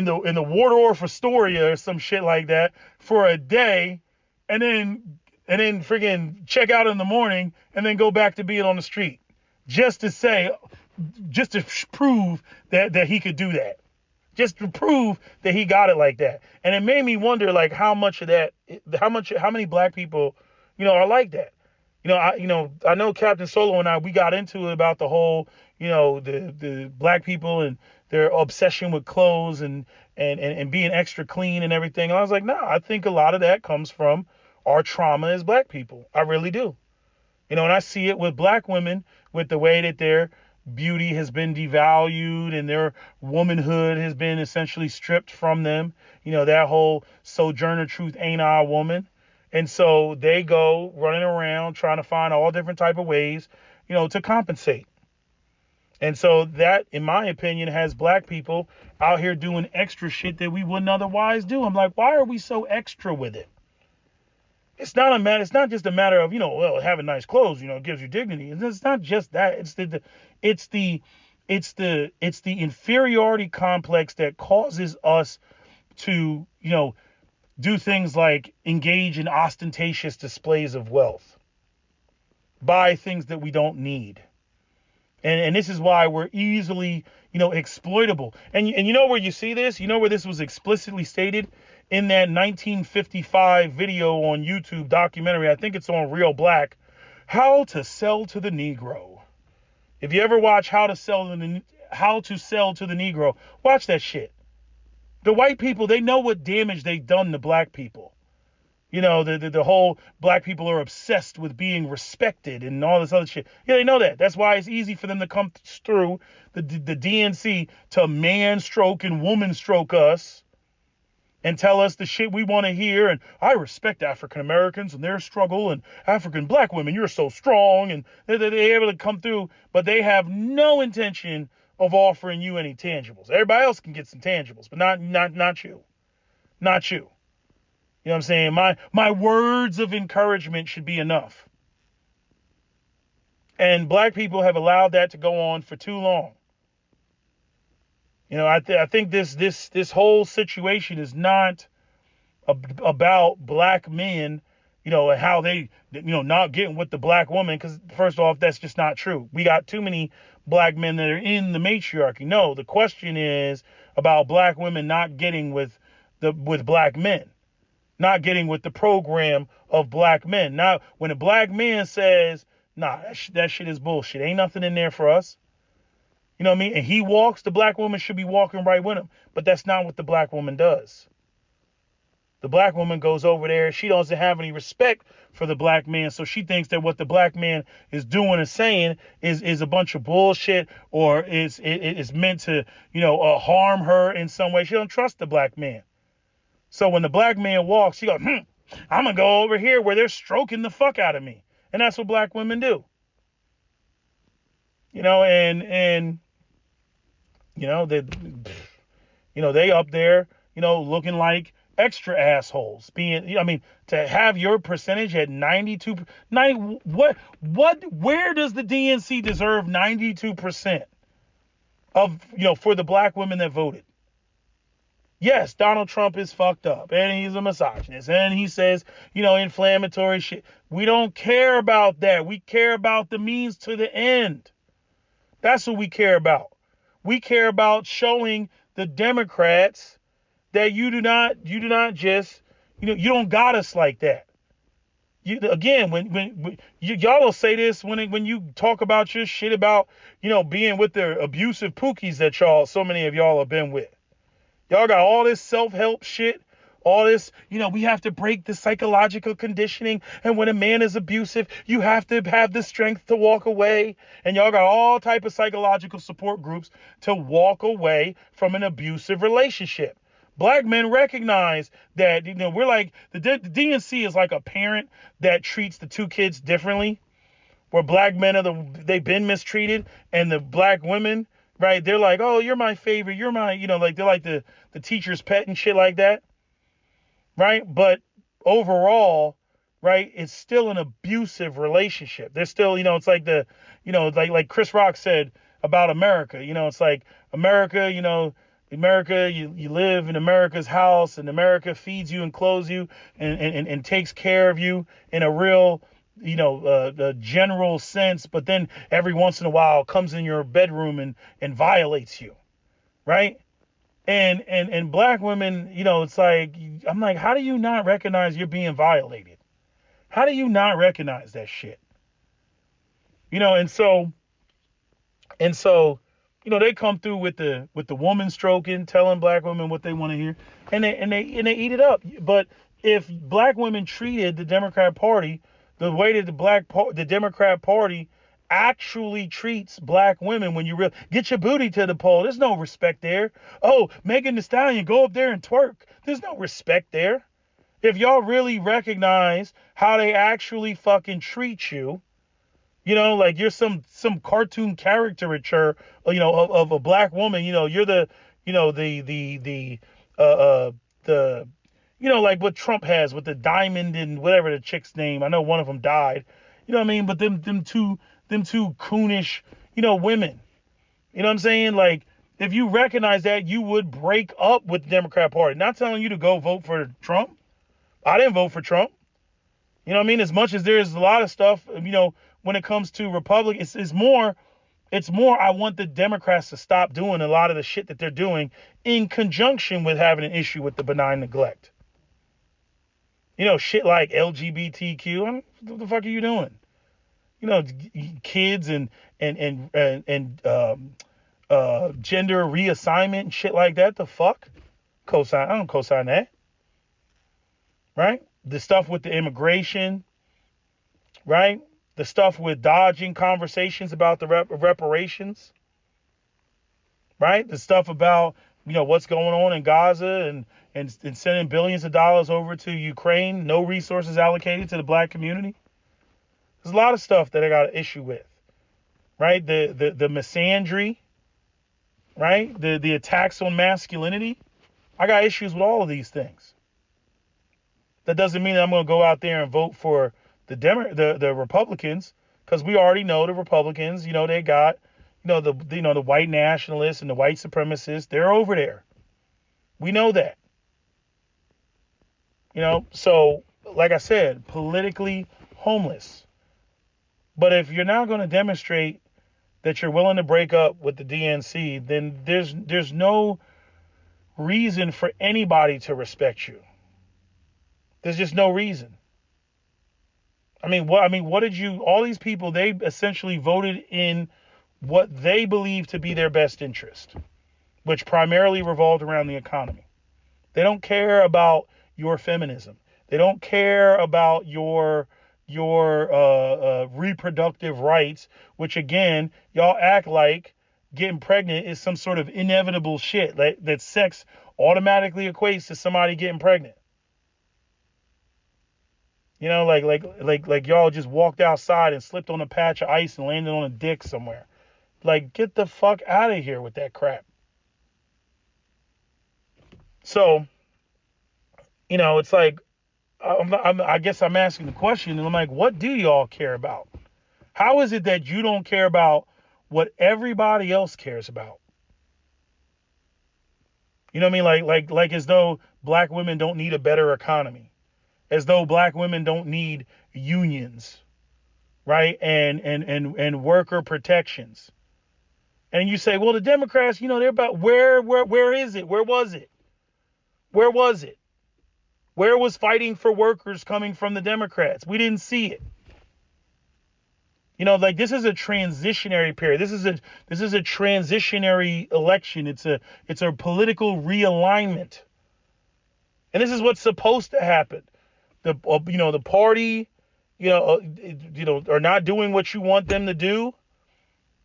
the Waldorf Astoria or some shit like that for a day, and then friggin' check out in the morning and then go back to being on the street just to prove that he could do that. Just to prove that he got it like that. And it made me wonder, like, how many black people, are like that. I know Captain Solo and we got into it about the whole, the black people and their obsession with clothes and being extra clean and everything. And I was like, no, I think a lot of that comes from our trauma as black people. I really do. And I see it with black women, with the way that their beauty has been devalued and their womanhood has been essentially stripped from them. That whole Sojourner Truth ain't our woman. And so they go running around trying to find all different type of ways, to compensate. And so that, in my opinion, has black people out here doing extra shit that we wouldn't otherwise do. I'm like, why are we so extra with it? It's not just a matter of, having nice clothes, gives you dignity. It's not just that. It's the inferiority complex that causes us to, do things like engage in ostentatious displays of wealth, buy things that we don't need. And this is why we're easily, exploitable. And you know where you see this? You know where this was explicitly stated? In that 1955 video on YouTube documentary. I think it's on Real Black, How to Sell to the Negro. If you ever watch How to Sell to the Negro, watch that shit. The white people, they know what damage they've done to black people. The whole black people are obsessed with being respected and all this other shit. Yeah, they know that. That's why it's easy for them to come through the DNC to man stroke and woman stroke us and tell us the shit we want to hear. And I respect African Americans and their struggle, and African black women, you're so strong. And they're able to come through, but they have no intention of offering you any tangibles. Everybody else can get some tangibles, but not you. Not you. You know what I'm saying? My words of encouragement should be enough. And black people have allowed that to go on for too long. I think this whole situation is not about black men, and how they, not getting with the black woman. Because first off, that's just not true. We got too many black men that are in the matriarchy. No, the question is about black women not getting with black men, not getting with the program of black men. Now, when a black man says, nah, that shit is bullshit. Ain't nothing in there for us. You know what I mean? And he walks, the black woman should be walking right with him. But that's not what the black woman does. The black woman goes over there. She doesn't have any respect for the black man. So she thinks that what the black man is doing and saying is a bunch of bullshit, or is meant to, harm her in some way. She don't trust the black man. So when the black man walks, she goes, I'm going to go over here where they're stroking the fuck out of me. And that's what black women do. They up there, looking like extra assholes. To have your percentage at 92, where does the DNC deserve 92% of, for the black women that voted? Yes, Donald Trump is fucked up and he's a misogynist and he says, inflammatory shit. We don't care about that. We care about the means to the end. That's what we care about. We care about showing the Democrats that you do not just, you don't got us like that. When y'all will say this when you talk about your shit about, being with the abusive pookies that so many of y'all have been with. Y'all got all this self-help shit, all this, we have to break the psychological conditioning. And when a man is abusive, you have to have the strength to walk away. And y'all got all type of psychological support groups to walk away from an abusive relationship. Black men recognize that, we're like, the DNC is like a parent that treats the two kids differently, where black men they've been mistreated, and the black women, right, they're like, oh, you're my favorite, you're my, they're like the teacher's pet and shit like that. Right. But overall, right, it's still an abusive relationship. There's still, it's like like Chris Rock said about America, it's like America, America, you live in America's house, and America feeds you and clothes you and takes care of you in a real, general sense. But then every once in a while comes in your bedroom and violates you. Right. And black women, it's like, I'm like, how do you not recognize you're being violated? How do you not recognize that shit? You know, and so, you know, they come through with the woman stroking, telling black women what they want to hear, and they eat it up. But if black women treated the Democrat Party the way that the Democrat Party actually treats black women, when you get your booty to the poll, there's no respect there. Oh, Megan Thee Stallion, go up there and twerk. There's no respect there. If y'all really recognize how they actually fucking treat you, you know, like you're some cartoon caricature, you know, of a black woman. You know, you're the, you know, the you know, like what Trump has with the diamond and whatever the chick's name. I know one of them died. You know what I mean? But them two coonish, you know, women. You know what I'm saying? Like, if you recognize that, you would break up with the Democrat Party. Not telling you to go vote for Trump. I didn't vote for Trump. You know what I mean? As much as there's a lot of stuff, you know, when it comes to Republicans, it's more I want the Democrats to stop doing a lot of the shit that they're doing in conjunction with having an issue with the benign neglect. You know, shit like LGBTQ. What the fuck are you doing? You know, kids and gender reassignment and shit like that. The fuck? I don't co-sign that. Right? The stuff with the immigration, right? The stuff with dodging conversations about the reparations, right? The stuff about, you know, what's going on in Gaza and sending billions of dollars over to Ukraine, no resources allocated to the black community. There's a lot of stuff that I got an issue with, right? The misandry, right? The attacks on masculinity. I got issues with all of these things. That doesn't mean that I'm going to go out there and vote for the Republicans, because we already know the Republicans, you know, they got, you know, the white nationalists and the white supremacists, they're over there. We know that. You know, so like I said, politically homeless. But if you're not going to demonstrate that you're willing to break up with the DNC, then there's no reason for anybody to respect you. There's just no reason. What did you, all these people, they essentially voted in what they believe to be their best interest, which primarily revolved around the economy. They don't care about your feminism. They don't care about your reproductive rights, which again, y'all act like getting pregnant is some sort of inevitable shit, that sex automatically equates to somebody getting pregnant. You know, like y'all just walked outside and slipped on a patch of ice and landed on a dick somewhere. Like, get the fuck out of here with that crap. So, you know, it's like, I guess I'm asking the question, and I'm like, what do y'all care about? How is it that you don't care about what everybody else cares about? You know what I mean? Like as though black women don't need a better economy. As though black women don't need unions, right? And worker protections. And you say, well, the Democrats, you know, they're about where is it? Where was it? Where was it? Where was fighting for workers coming from the Democrats? We didn't see it. You know, like, this is a transitionary period. This is a transitionary election. It's a political realignment. And this is what's supposed to happen. The party, are not doing what you want them to do.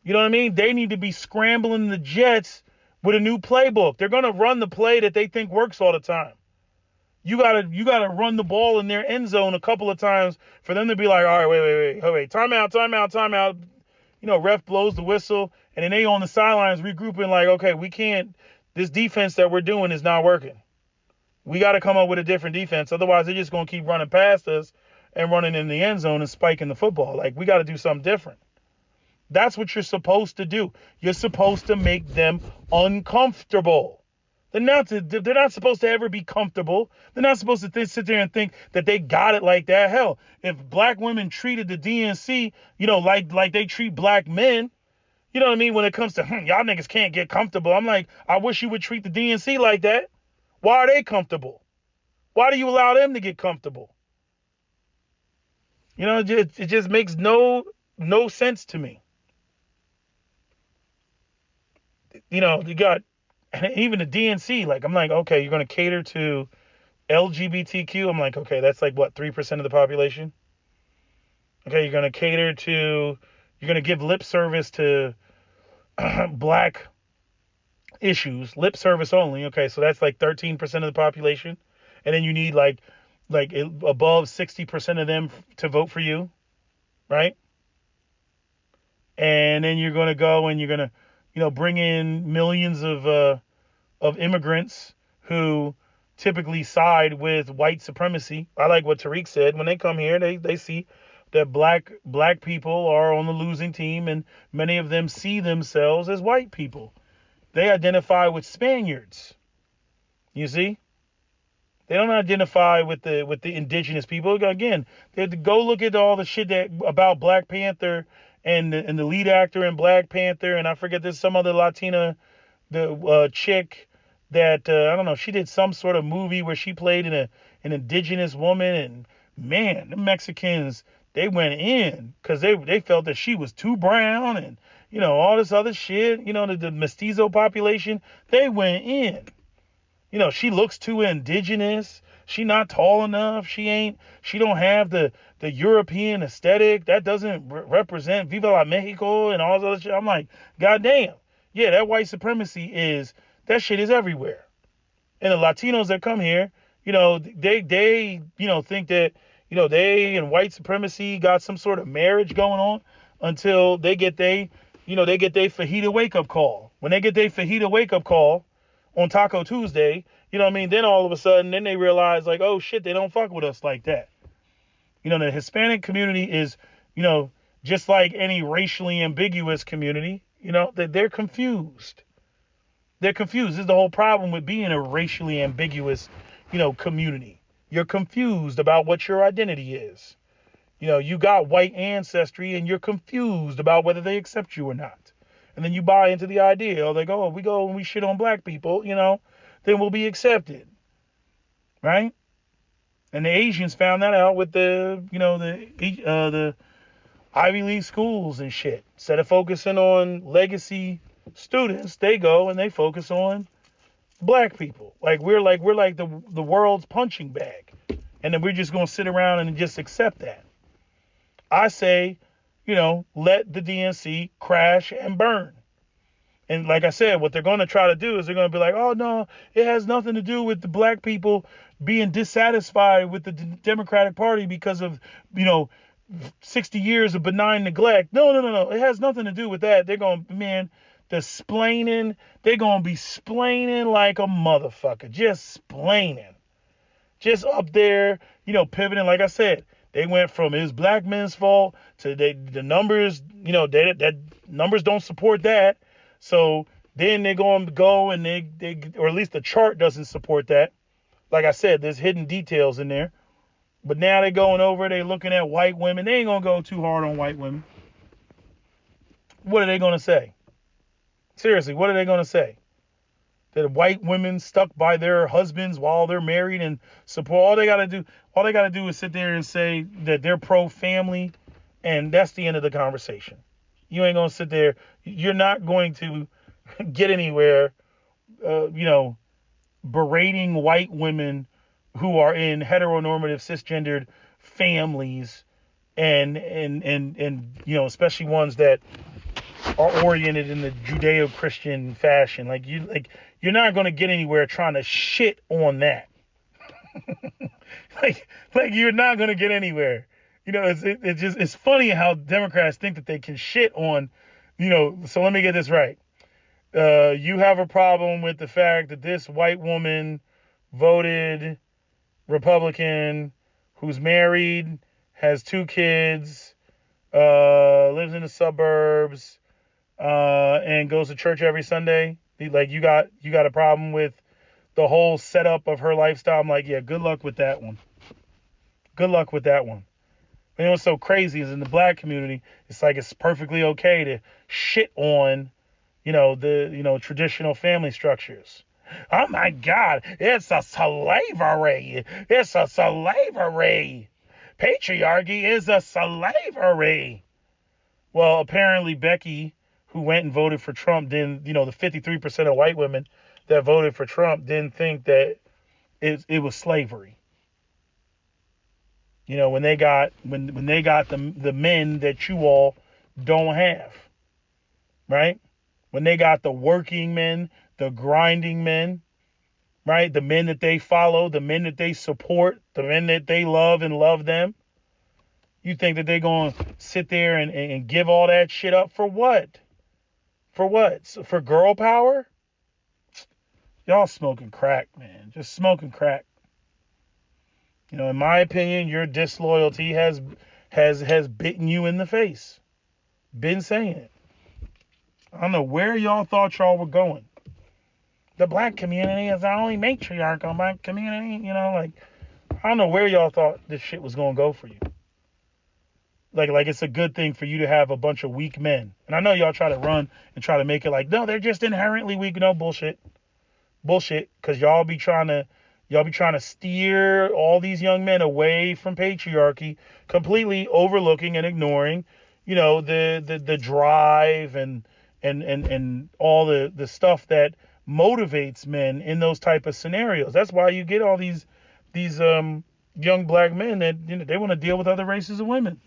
You know what I mean? They need to be scrambling the jets with a new playbook. They're going to run the play that they think works all the time. You gotta run the ball in their end zone a couple of times for them to be like, all right, wait, time out. You know, ref blows the whistle, and then they on the sidelines regrouping like, okay, we can't, this defense that we're doing is not working. We got to come up with a different defense. Otherwise, they're just going to keep running past us and running in the end zone and spiking the football. Like, we got to do something different. That's what you're supposed to do. You're supposed to make them uncomfortable. They're not supposed to ever be comfortable. They're not supposed to sit there and think that they got it like that. Hell, if black women treated the DNC, you know, like they treat black men, you know what I mean? When it comes to, y'all niggas can't get comfortable. I'm like, I wish you would treat the DNC like that. Why are they comfortable? Why do you allow them to get comfortable? You know, it just makes no no sense to me. You know, you got even the DNC. Like, I'm like, okay, you're going to cater to LGBTQ. I'm like, okay, that's like what, 3% of the population? Okay, you're going to give lip service to black issues, lip service only. Okay, so that's like 13% of the population. And then you need like above 60% of them to vote for you, right? And then you're going to go and you're going to, you know, bring in millions of immigrants who typically side with white supremacy. I like what Tariq said. When they come here, they see that black people are on the losing team, and many of them see themselves as white people. They identify with Spaniards. You see? They don't identify with the indigenous people. Again, they have to go look at all the shit that about Black Panther and the lead actor in Black Panther, and I forget there's some other Latina chick that I don't know. She did some sort of movie where she played an indigenous woman, and man, the Mexicans, they went in because they felt that she was too brown and, you know, all this other shit. You know, the mestizo population, they went in. You know, she looks too indigenous. She not tall enough. She don't have the European aesthetic. That doesn't represent Viva la Mexico and all this other shit. I'm like, goddamn. Yeah, that white supremacy that shit is everywhere. And the Latinos that come here, you know, they you know, think that, you know, they and white supremacy got some sort of marriage going on until they get their fajita wake-up call. When they get their fajita wake-up call on Taco Tuesday, you know what I mean? Then all of a sudden, then they realize, like, oh shit, they don't fuck with us like that. You know, the Hispanic community is, you know, just like any racially ambiguous community, you know, they're confused. They're confused. This is the whole problem with being a racially ambiguous, you know, community. You're confused about what your identity is. You know, you got white ancestry and you're confused about whether they accept you or not. And then you buy into the idea, like, oh, if we go and we shit on black people, you know, then we'll be accepted. Right? And the Asians found that out with the Ivy League schools and shit. Instead of focusing on legacy students, they go and they focus on black people. Like we're like the world's punching bag. And then we're just going to sit around and just accept that. I say, you know, let the DNC crash and burn. And like I said, what they're going to try to do is they're going to be like, oh, no, it has nothing to do with the black people being dissatisfied with the Democratic Party because of, you know, 60 years of benign neglect. No. It has nothing to do with that. They're going to, man, they're going to be splaining like a motherfucker. Just splaining. Just up there, you know, pivoting. Like I said, they went from it's black men's fault to the numbers, you know, that numbers don't support that. So then they're going to go and they or at least the chart doesn't support that. Like I said, there's hidden details in there. But now they're going over, they're looking at white women. They ain't going to go too hard on white women. What are they going to say? Seriously, what are they going to say? That white women stuck by their husbands while they're married and support. All they got to do is sit there and say that they're pro-family, and that's the end of the conversation. You ain't going to sit there. You're not going to get anywhere, you know, berating white women who are in heteronormative cisgendered families and you know, especially ones that are oriented in the Judeo-Christian fashion. Like you're not going to get anywhere trying to shit on that. like you're not going to get anywhere. You know, it's funny how Democrats think that they can shit on, you know. So let me get this right. You have a problem with the fact that this white woman voted Republican, who's married, has 2 kids, lives in the suburbs, and goes to church every Sunday. Like you got a problem with the whole setup of her lifestyle. I'm like, yeah, good luck with that one. Good luck with that one. You know what's so crazy is in the black community, it's like it's perfectly okay to shit on, you know, the traditional family structures. Oh my God, it's a slavery. It's a slavery. Patriarchy is a slavery. Well, apparently Becky, who went and voted for Trump, didn't, the 53% of white women that voted for Trump didn't think that it was slavery. When they got the men that you all don't have, right? When they got the working men, the grinding men, right? The men that they follow, the men that they support, the men that they love and love them. You think that they're going to sit there and give all that shit up for what? For what? For girl power? Y'all smoking crack, man. Just smoking crack. In my opinion, your disloyalty has bitten you in the face. Been saying it. I don't know where y'all thought y'all were going. The black community is the only matriarchal black community. I don't know where y'all thought this shit was going to go for you. Like it's a good thing for you to have a bunch of weak men. And I know y'all try to run and try to make it like, no, they're just inherently weak. No, bullshit. Bullshit. Because y'all be trying to steer all these young men away from patriarchy, completely overlooking and ignoring, the drive and all the stuff that motivates men in those type of scenarios. That's why you get all these young black men that they want to deal with other races of women.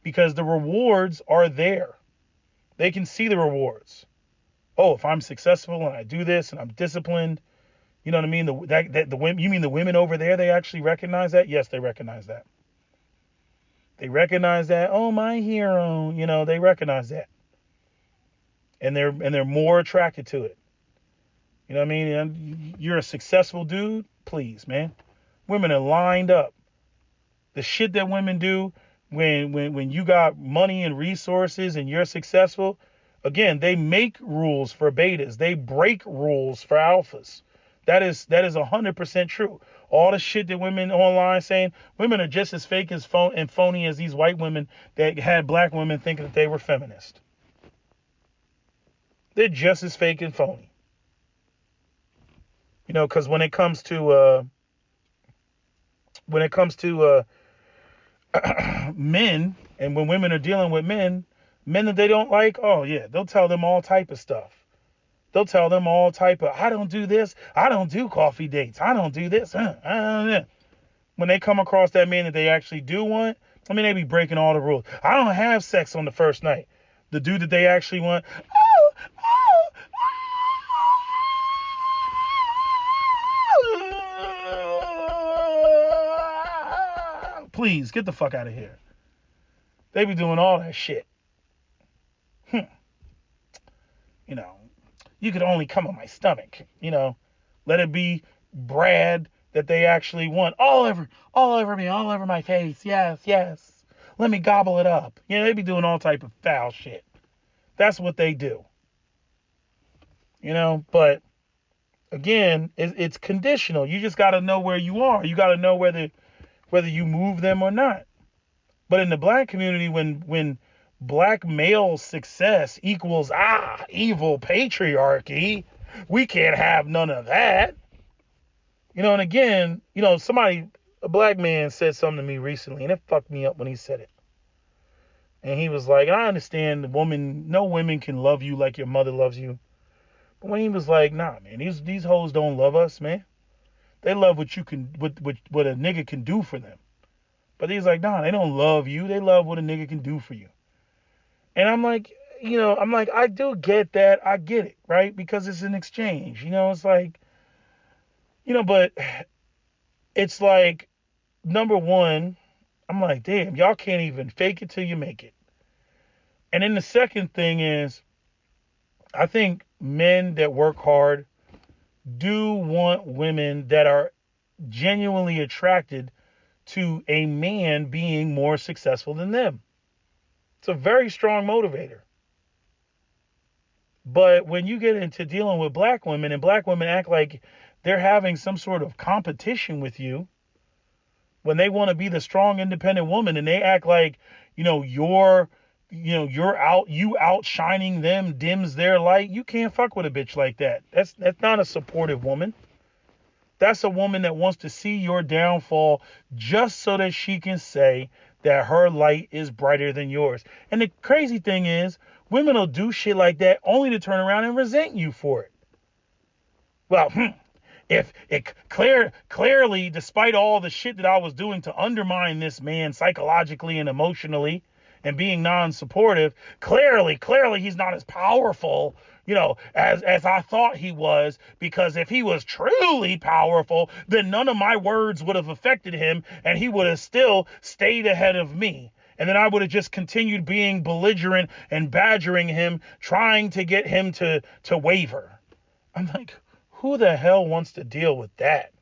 Because the rewards are there. They can see the rewards. Oh, if I'm successful and I do this and I'm disciplined, you know what I mean? The women, you mean the women over there, they actually recognize that? Yes, they recognize that. They recognize that. Oh, my hero, they recognize that. And they're more attracted to it. You know what I mean? And you're a successful dude, please, man. Women are lined up. The shit that women do when you got money and resources and you're successful, again, they make rules for betas. They break rules for alphas. That is 100% true. All the shit that women online saying, women are just as fake and phony as these white women that had black women thinking that they were feminist. They're just as fake and phony. Because when it comes to men, and when women are dealing with men that they don't like, oh yeah, they'll tell them all type of stuff. They'll tell them all type of, I don't do this, I don't do coffee dates, I don't do this. When they come across that man that they actually do want, they be breaking all the rules. I don't have sex on the first night. The dude that they actually want, please, get the fuck out of here. They be doing all that shit. You could only come on my stomach. Let it be Brad that they actually want. All over me, all over my face. Yes. Let me gobble it up. They be doing all type of foul shit. That's what they do. But again, it's conditional. You just got to know where you are. You got to know whether you move them or not. But in the black community, when black male success equals evil patriarchy, we can't have none of that. And again, a black man said something to me recently, and it fucked me up when he said it. And he was like, I understand no women can love you like your mother loves you. But when he was like, nah, man, these hoes don't love us, man. They love what a nigga can do for them. But he's like, nah, they don't love you. They love what a nigga can do for you. And I'm like, I do get that. I get it, right? Because it's an exchange. It's like, but it's like, number one, I'm like, damn, y'all can't even fake it till you make it. And then the second thing is, I think men that work hard do want women that are genuinely attracted to a man being more successful than them. It's a very strong motivator. But when you get into dealing with black women, and black women act like they're having some sort of competition with you, when they want to be the strong, independent woman, and they act like, you're outshining them dims their light, you can't fuck with a bitch like that. That's not a supportive woman. That's a woman that wants to see your downfall just so that she can say that her light is brighter than yours. And the crazy thing is, women will do shit like that only to turn around and resent you for it. Well, if it clearly, despite all the shit that I was doing to undermine this man psychologically and emotionally and being non-supportive, clearly he's not as powerful, as I thought he was, because if he was truly powerful, then none of my words would have affected him and he would have still stayed ahead of me. And then I would have just continued being belligerent and badgering him, trying to get him to waver. I'm like, who the hell wants to deal with that?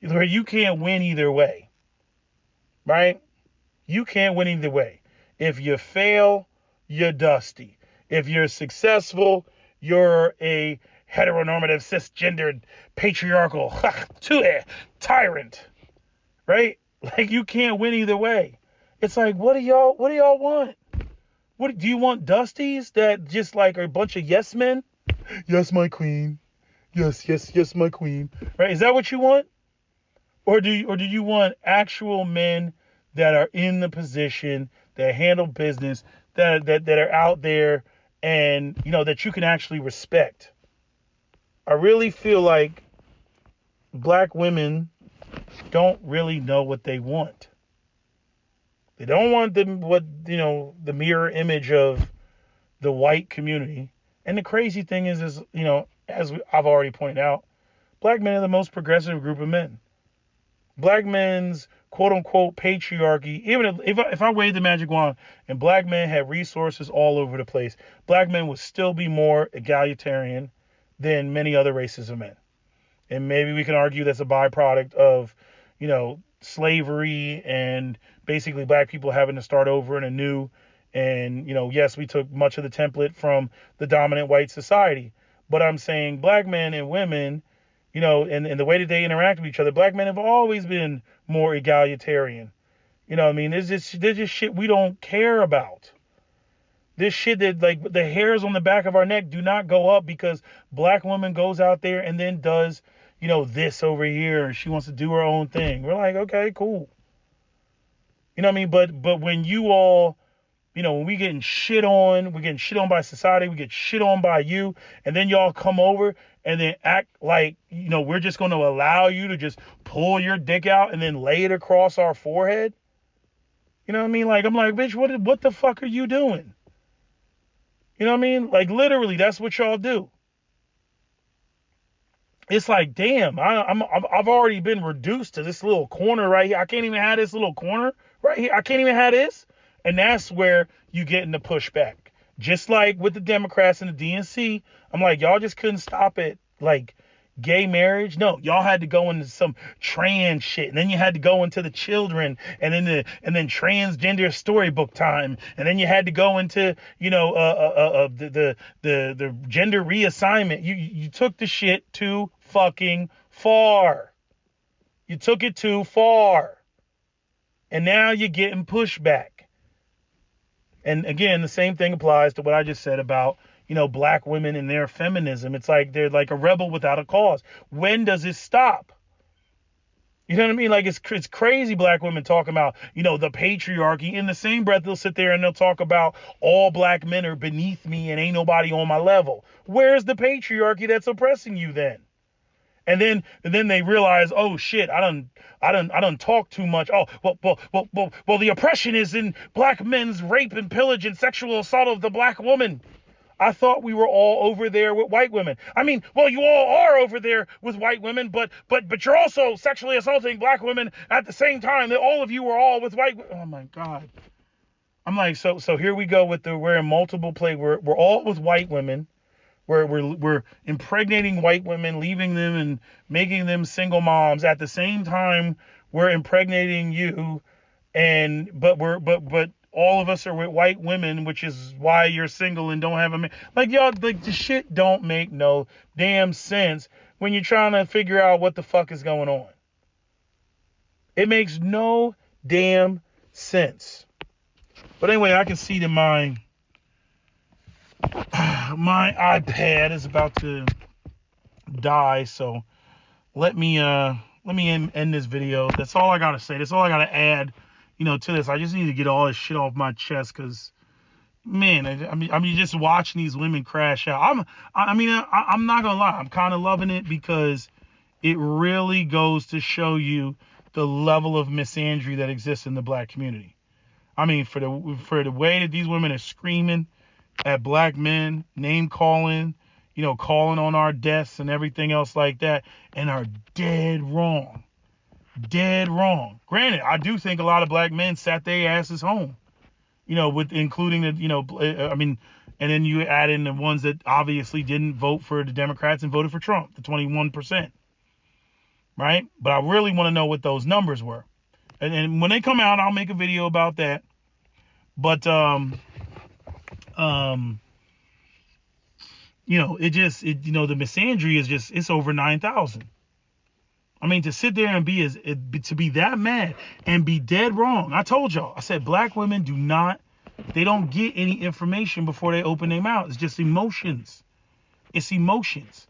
Where you can't win either way, right? You can't win either way. If you fail, you're dusty. If you're successful, you're a heteronormative, cisgendered, patriarchal tyrant, right? Like, you can't win either way. It's like, what do y'all want? What do you want? Dusties that just like are a bunch of yes men? Yes, my queen. Yes, my queen. Right? Is that what you want? Or do you want actual men that are in the position, that handle business, that are out there and, that you can actually respect? I really feel like black women don't really know what they want. They don't want the mirror image of the white community. And the crazy thing is as I've already pointed out, black men are the most progressive group of men. Black men's quote unquote patriarchy, even if I waved the magic wand and black men had resources all over the place, black men would still be more egalitarian than many other races of men. And maybe we can argue that's a byproduct of, slavery and basically black people having to start over and anew. And, yes, we took much of the template from the dominant white society. But I'm saying black men and women, and the way that they interact with each other, black men have always been more egalitarian. There's just shit we don't care about. This shit that, like, the hairs on the back of our neck do not go up because black woman goes out there and then does, this over here, and she wants to do her own thing. We're like, okay, cool. But when you all, when we getting shit on, we're getting shit on by society, we get shit on by you, and then y'all come over and then act like, we're just going to allow you to just pull your dick out and then lay it across our forehead. Like, I'm like, bitch, what the fuck are you doing? Like, literally, that's what y'all do. It's like, damn, I've already been reduced to this little corner right here. I can't even have this little corner right here. I can't even have this. And that's where you get into pushback. Just like with the Democrats and the DNC, I'm like, y'all just couldn't stop it. Like, gay marriage? No, y'all had to go into some trans shit, and then you had to go into the children, and then transgender storybook time, and then you had to go into the gender reassignment. You took the shit too fucking far. You took it too far, and now you're getting pushback. And again, the same thing applies to what I just said about black women and their feminism. It's like they're like a rebel without a cause. When does it stop? You know what I mean? Like, it's crazy black women talking about, the patriarchy. In the same breath, they'll sit there and they'll talk about all black men are beneath me and ain't nobody on my level. Where's the patriarchy that's oppressing you then? And then they realize, oh shit, I done talk too much. Oh, well, the oppression is in black men's rape and pillage and sexual assault of the black woman. I thought we were all over there with white women. I mean, well, you all are over there with white women, but you're also sexually assaulting black women at the same time that all of you were all with white. Oh my God. I'm like, so here we go with we're in multiple play. We're all with white women. We're impregnating white women, leaving them and making them single moms. At the same time, we're impregnating you, but all of us are with white women, which is why you're single and don't have a man. Like, y'all, like, the shit don't make no damn sense when you're trying to figure out what the fuck is going on. It makes no damn sense. But anyway, I can see that my iPad is about to die, so let me end this video. That's all I gotta say. That's all I gotta add to this. I just need to get all this shit off my chest because, man, I mean, just watching these women crash out. I'm not gonna lie. I'm kind of loving it because it really goes to show you the level of misandry that exists in the black community. I mean, for the way that these women are screaming at black men, name calling, calling on our deaths and everything else like that, and are dead wrong. Dead wrong. Granted, I do think a lot of black men sat their asses home, with including the, and then you add in the ones that obviously didn't vote for the Democrats and voted for Trump, the 21%. Right? But I really want to know what those numbers were. And when they come out, I'll make a video about that. But, the misandry is just, it's over 9,000. I mean, to sit there and to be that mad and be dead wrong. I told y'all, I said, black women they don't get any information before they open their mouth. It's just emotions. It's emotions.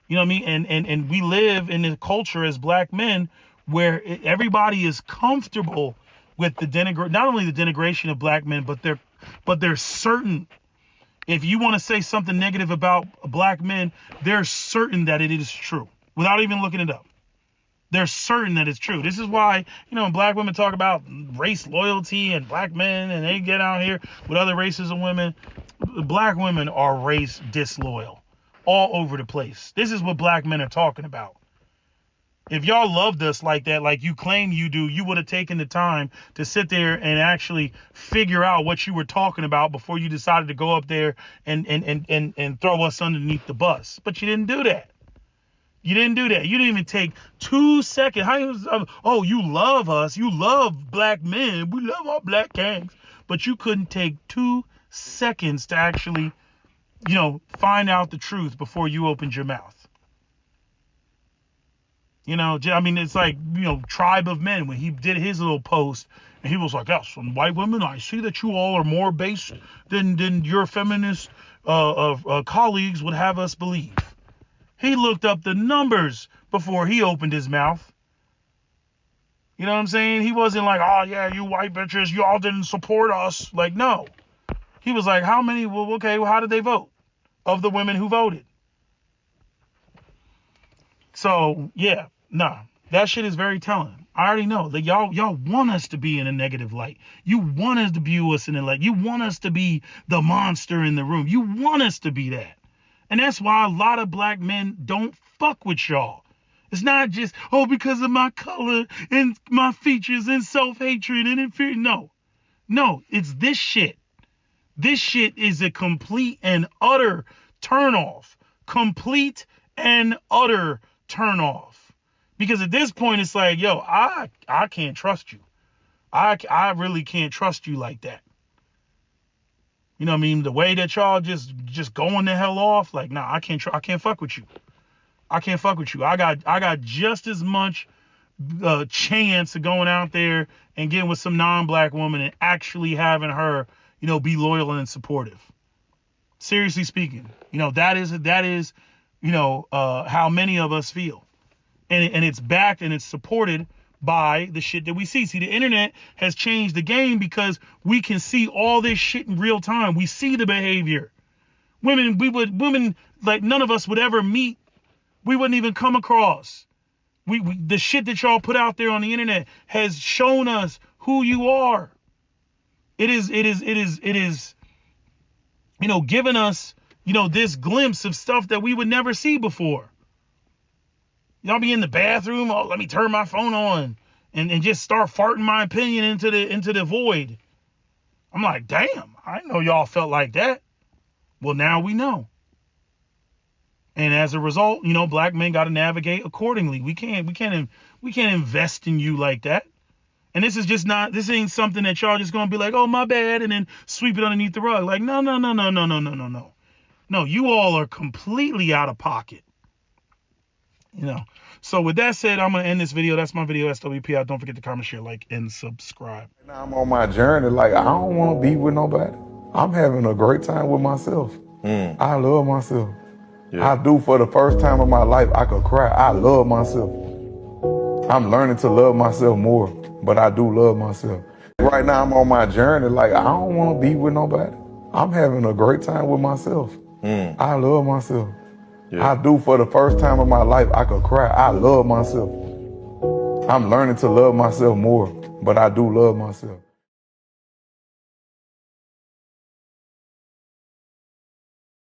You know what I mean? And we live in a culture as black men where everybody is comfortable with not only the denigration of black men, but they're certain. If you want to say something negative about black men, they're certain that it is true without even looking it up. They're certain that it's true. This is why, when black women talk about race loyalty and black men and they get out here with other races of women, black women are race disloyal all over the place. This is what black men are talking about. If y'all loved us like that, like you claim you do, you would have taken the time to sit there and actually figure out what you were talking about before you decided to go up there and throw us underneath the bus. But you didn't do that. You didn't do that. You didn't even take 2 seconds. You love us. You love black men. We love our black gangs. But you couldn't take 2 seconds to actually, find out the truth before you opened your mouth. It's like, Tribe of Men, when he did his little post, and he was like, yes, from white women, I see that you all are more base than your feminist colleagues would have us believe. He looked up the numbers before he opened his mouth. You know what I'm saying? He wasn't like, oh yeah, you white bitches, y'all didn't support us. Like, no. He was like, how many? Well, okay, how did they vote? Of the women who voted. So, yeah, that shit is very telling. I already know that y'all want us to be in a negative light. You want us to view us in a light. You want us to be the monster in the room. You want us to be that. And that's why a lot of black men don't fuck with y'all. It's not just, because of my color and my features and self-hatred and inferiority. No, it's this shit. This shit is a complete and utter turnoff. Complete and utter turnoff. Because at this point, it's like, I can't trust you. I really can't trust you like that. You know what I mean? The way that y'all just going the hell off, like, I can't fuck with you. I can't fuck with you. I got just as much chance of going out there and getting with some non-black woman and actually having her, be loyal and supportive. Seriously speaking, that is, how many of us feel. And it's backed and it's supported by the shit that we see. See, the internet has changed the game because we can see all this shit in real time. We see the behavior. Women like none of us would ever meet. We wouldn't even come across. The shit that y'all put out there on the internet has shown us who you are. It is, giving us, this glimpse of stuff that we would never see before. Y'all be in the bathroom, let me turn my phone on and just start farting my opinion into the void. I'm like, damn, I didn't know y'all felt like that. Well, now we know. And as a result, black men got to navigate accordingly. We can't invest in you like that. And this ain't something that y'all just gonna be like, oh, my bad, and then sweep it underneath the rug. Like, no. No, you all are completely out of pocket. So with that said, I'm going to end this video. That's my video, SWP out. Don't forget to comment, share, like, and subscribe.
Now I'm on my journey. Like, I don't want to be with nobody. I'm having a great time with myself. I love myself. Yeah. I do. For the first time in my life, I could cry. I love myself. I'm learning to love myself more, but I do love myself. Right now I'm on my journey. Like, I don't want to be with nobody. I'm having a great time with myself. I love myself. I do. For the first time in my life, I could cry. I love myself. I'm learning to love myself more, but I do love myself.